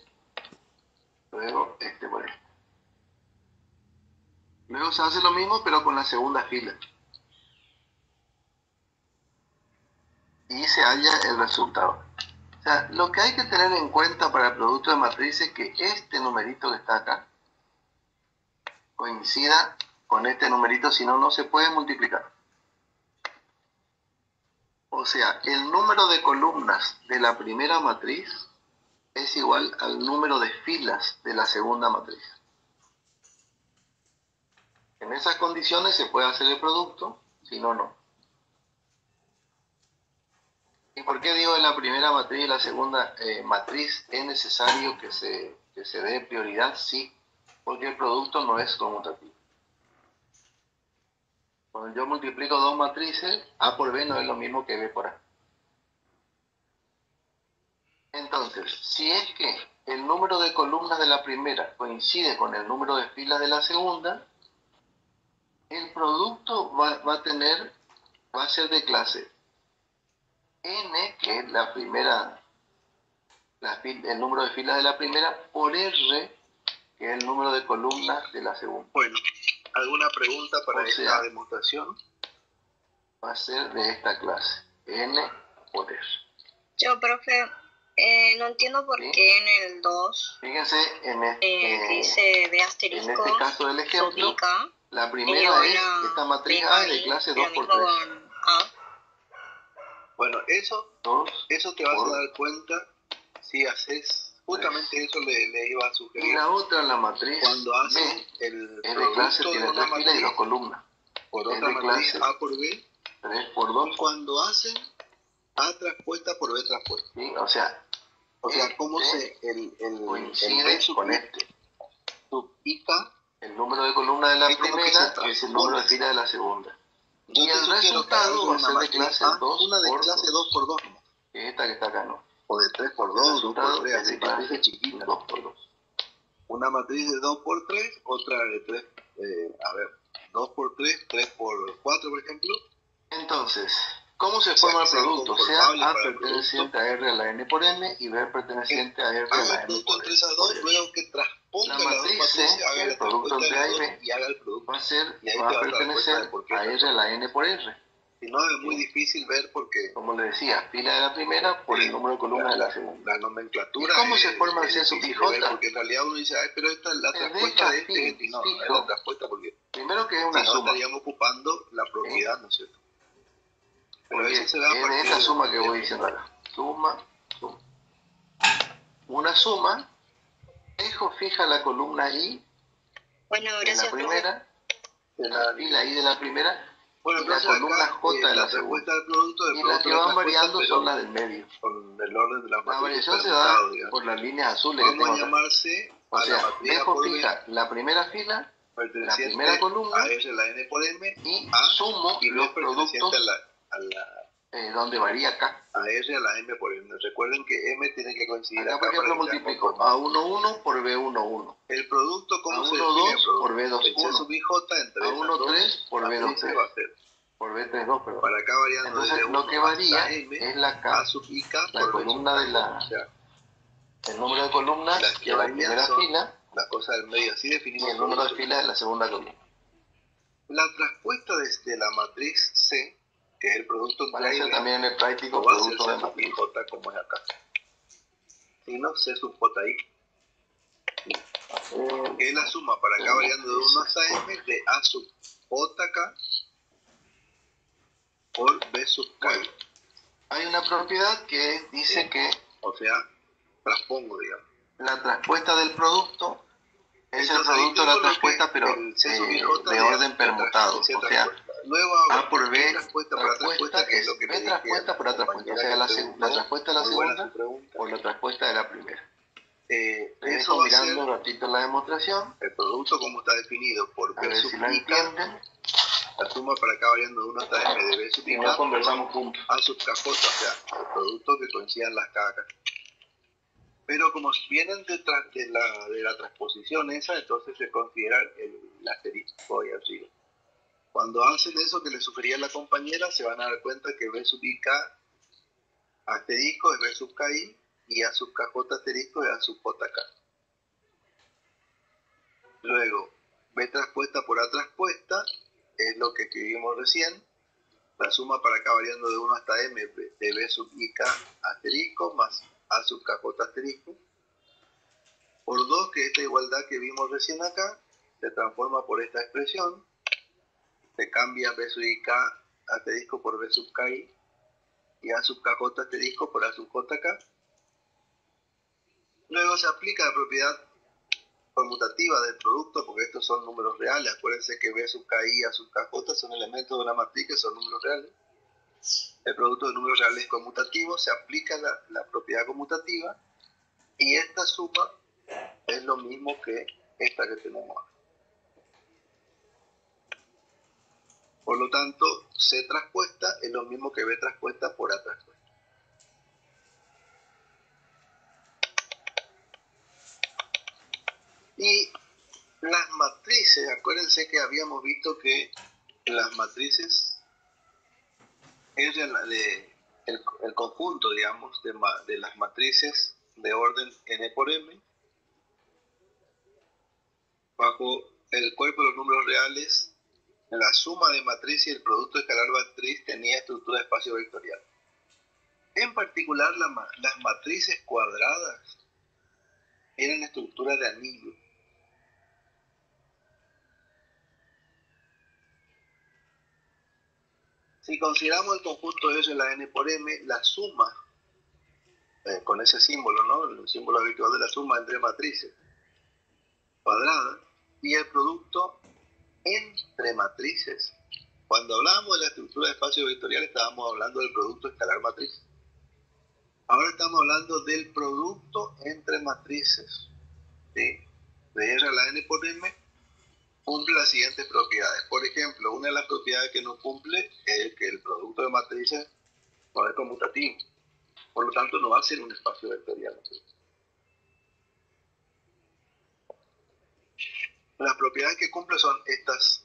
luego este por este. Luego se hace lo mismo, pero con la segunda fila. Y se halla el resultado. O sea, lo que hay que tener en cuenta para el producto de matriz es que este numerito que está acá coincida con este numerito, si no, no se puede multiplicar. O sea, el número de columnas de la primera matriz es igual al número de filas de la segunda matriz. En esas condiciones se puede hacer el producto, si no, no. ¿Y por qué digo en la primera matriz y la segunda matriz es necesario que se dé prioridad? Sí, porque el producto no es conmutativo. Cuando yo multiplico dos matrices, A por B no es lo mismo que B por A. Entonces, si es que el número de columnas de la primera coincide con el número de filas de la segunda, el producto va a ser de clase N, que es la primera, el número de filas de la primera, por R, que es el número de columnas de la segunda. Bueno, ¿alguna pregunta para esta demostración? Va a ser de esta clase, N por R. Yo, profe, no entiendo por qué en el 2 fíjense, dice de asterisco, en este caso del ejemplo, duplica, la primera es esta matriz A de clase 2 por 3. Bueno, eso te vas a dar cuenta si haces, justamente eso le iba a sugerir. Y la otra, la matriz cuando haces el de clase tiene 3 filas y 2 columnas. Por otra matriz A por B, 3 por 2. Cuando hacen A traspuesta por B traspuesta. Sí, o sea cómo coincide con este. Duplica el número de columnas de la primera es el número de filas de la segunda. Y el resultado va a ser de clase 2 una de clase 2 por 2. Que esta que está acá, ¿no? O de 3 por 2, 2 por 3, así que es chiquita. 2 por 2. Una matriz de 2 por 3, otra de 3, 2 por 3, 3 por 4, por ejemplo. Entonces, ¿cómo se forma el producto? O sea, A perteneciente a R a la N por N y B perteneciente a R a la N por N. Haga el producto entre esas dos, luego que transponga las dos matrices, haga el producto entre A y B y haga el producto. va a pertenecer a R a la N por R. Si no, es muy difícil ver porque... Como le decía, fila de la primera por el número de columnas de la segunda. La nomenclatura. ¿Y cómo se forma el censo pijota? Porque en realidad uno dice, pero esta es la traspuesta de este, y no, es la traspuesta porque... Primero que es una suma. Estaríamos ocupando la propiedad, ¿no es cierto? Pero eso se da es de esta suma que voy diciendo acá. Suma. Una suma, dejo fija la columna I de la primera, la fila I de la primera, y la columna J de la segunda. Y las que van variando son las del medio. Con el orden de la variación se da por las líneas azules que tengo acá. Llamarse o sea, dejo fija la primera fila la primera columna a R la N por M y A, sumo y los B productos a la donde varía acá. a R a la M por M. Recuerden que M tiene que coincidir acá. Por ejemplo, multiplico A11 por B11. El producto, ¿cómo se define? A12 por B21. C sub IJ entre A13 por B23. Va a ser por B32, perdón. para acá variando. Entonces, lo que varía es la K, A sub IK la columna de la... O sea, el número de columnas de la primera fila, las cosas del medio, así definimos y el número de filas de la segunda columna. La traspuesta desde la matriz C, que es el producto para hacer también en el práctico no producto de matriz. J como es acá, sino C sub JI, que es la suma para acá variando de 1 hasta M de A sub JK por B sub K. Hay una propiedad que dice que, o sea, traspongo, digamos. La traspuesta del producto es el producto de la traspuesta, pero de orden permutado. O sea, A por B traspuesta es B traspuesta por A traspuesta. O sea, la traspuesta de la segunda por la traspuesta de la primera. Eso mirando un ratito la demostración. El producto como está definido por B sub I, la suma para acá variando de 1 hasta M de B sub I, no conversamos juntos. A sub KJ, o sea, el producto que coincidan las K acá. Pero como vienen detrás de la transposición esa, entonces se considera el asterisco ahí arriba. Cuando hacen eso que le sugería la compañera, se van a dar cuenta que B sub IK asterisco es B sub KI y A sub KJ asterisco es A sub JK. Luego, B traspuesta por A traspuesta es lo que escribimos recién. La suma para acá variando de 1 hasta M de B sub IK asterisco más A sub KJ asterisco por 2, que esta igualdad que vimos recién acá se transforma por esta expresión, se cambia B sub IK asterisco por B sub KI y A sub KJ asterisco por A sub JK. Luego se aplica la propiedad conmutativa del producto, porque estos son números reales. Acuérdense que B sub KI y A sub KJ son elementos de una matriz que son números reales. El producto de números reales es conmutativo, se aplica la propiedad conmutativa y esta suma es lo mismo que esta que tenemos acá. Por lo tanto, C traspuesta es lo mismo que B traspuesta por A traspuesta. Y las matrices, acuérdense que habíamos visto que las matrices es el conjunto, digamos, de las matrices de orden n por m bajo el cuerpo de los números reales. La suma de matriz y el producto escalar matriz tenía estructura de espacio vectorial. En particular, las matrices cuadradas tienen estructura de anillo. Si consideramos el conjunto S, la n por m, la suma, con ese símbolo, ¿no? El símbolo habitual de la suma entre matrices cuadradas, y el producto entre matrices. Cuando hablábamos de la estructura de espacio vectorial, estábamos hablando del producto escalar matriz. Ahora estamos hablando del producto entre matrices. ¿Sí? De R a la n por m cumple las siguientes propiedades. Por ejemplo, una de las propiedades que no cumple es que el producto de matrices no es conmutativo. Por lo tanto, no va a ser un espacio vectorial. Las propiedades que cumple son estas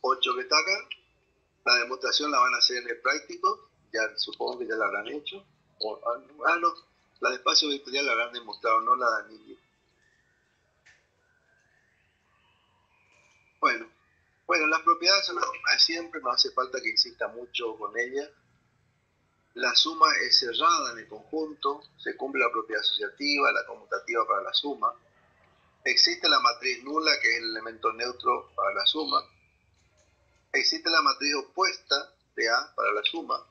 8 que está acá. La demostración la van a hacer en el práctico. Ya supongo que ya la habrán hecho. No, la de espacio vectorial la habrán demostrado, no la de anillo. Bueno, las propiedades son las mismas de siempre, no hace falta que insista mucho con ellas. La suma es cerrada en el conjunto, se cumple la propiedad asociativa, la conmutativa para la suma. Existe la matriz nula, que es el elemento neutro para la suma. Existe la matriz opuesta de A para la suma,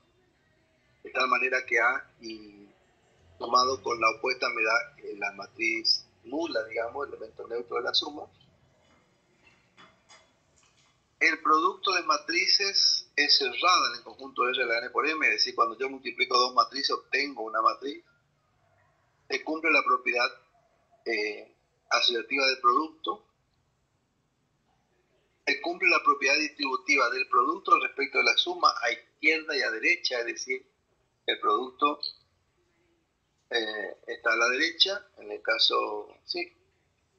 de tal manera que A y sumado con la opuesta me da la matriz nula, digamos, el elemento neutro de la suma. El producto de matrices es cerrada en el conjunto R de la n por m, es decir, cuando yo multiplico dos matrices obtengo una matriz. Se cumple la propiedad asociativa del producto. se cumple la propiedad distributiva del producto respecto de la suma a izquierda y a derecha, es decir, el producto está a la derecha, en el caso, sí,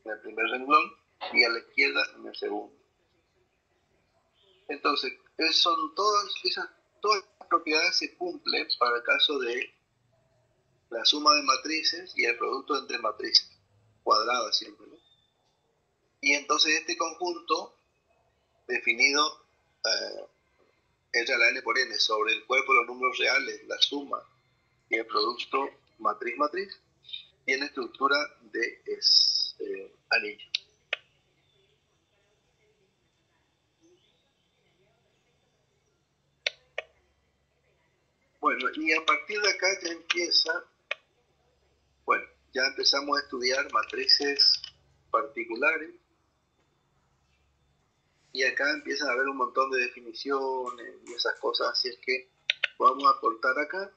en el primer renglón, y a la izquierda en el segundo. Entonces, todas las propiedades se cumplen para el caso de la suma de matrices y el producto entre matrices, cuadrada siempre, ¿no? Y entonces este conjunto definido R a la n por n sobre el cuerpo de los números reales, la suma y el producto matriz-matriz, tiene estructura de anillo. Bueno, y a partir de acá ya ya empezamos a estudiar matrices particulares, y acá empiezan a haber un montón de definiciones y esas cosas, así es que vamos a cortar acá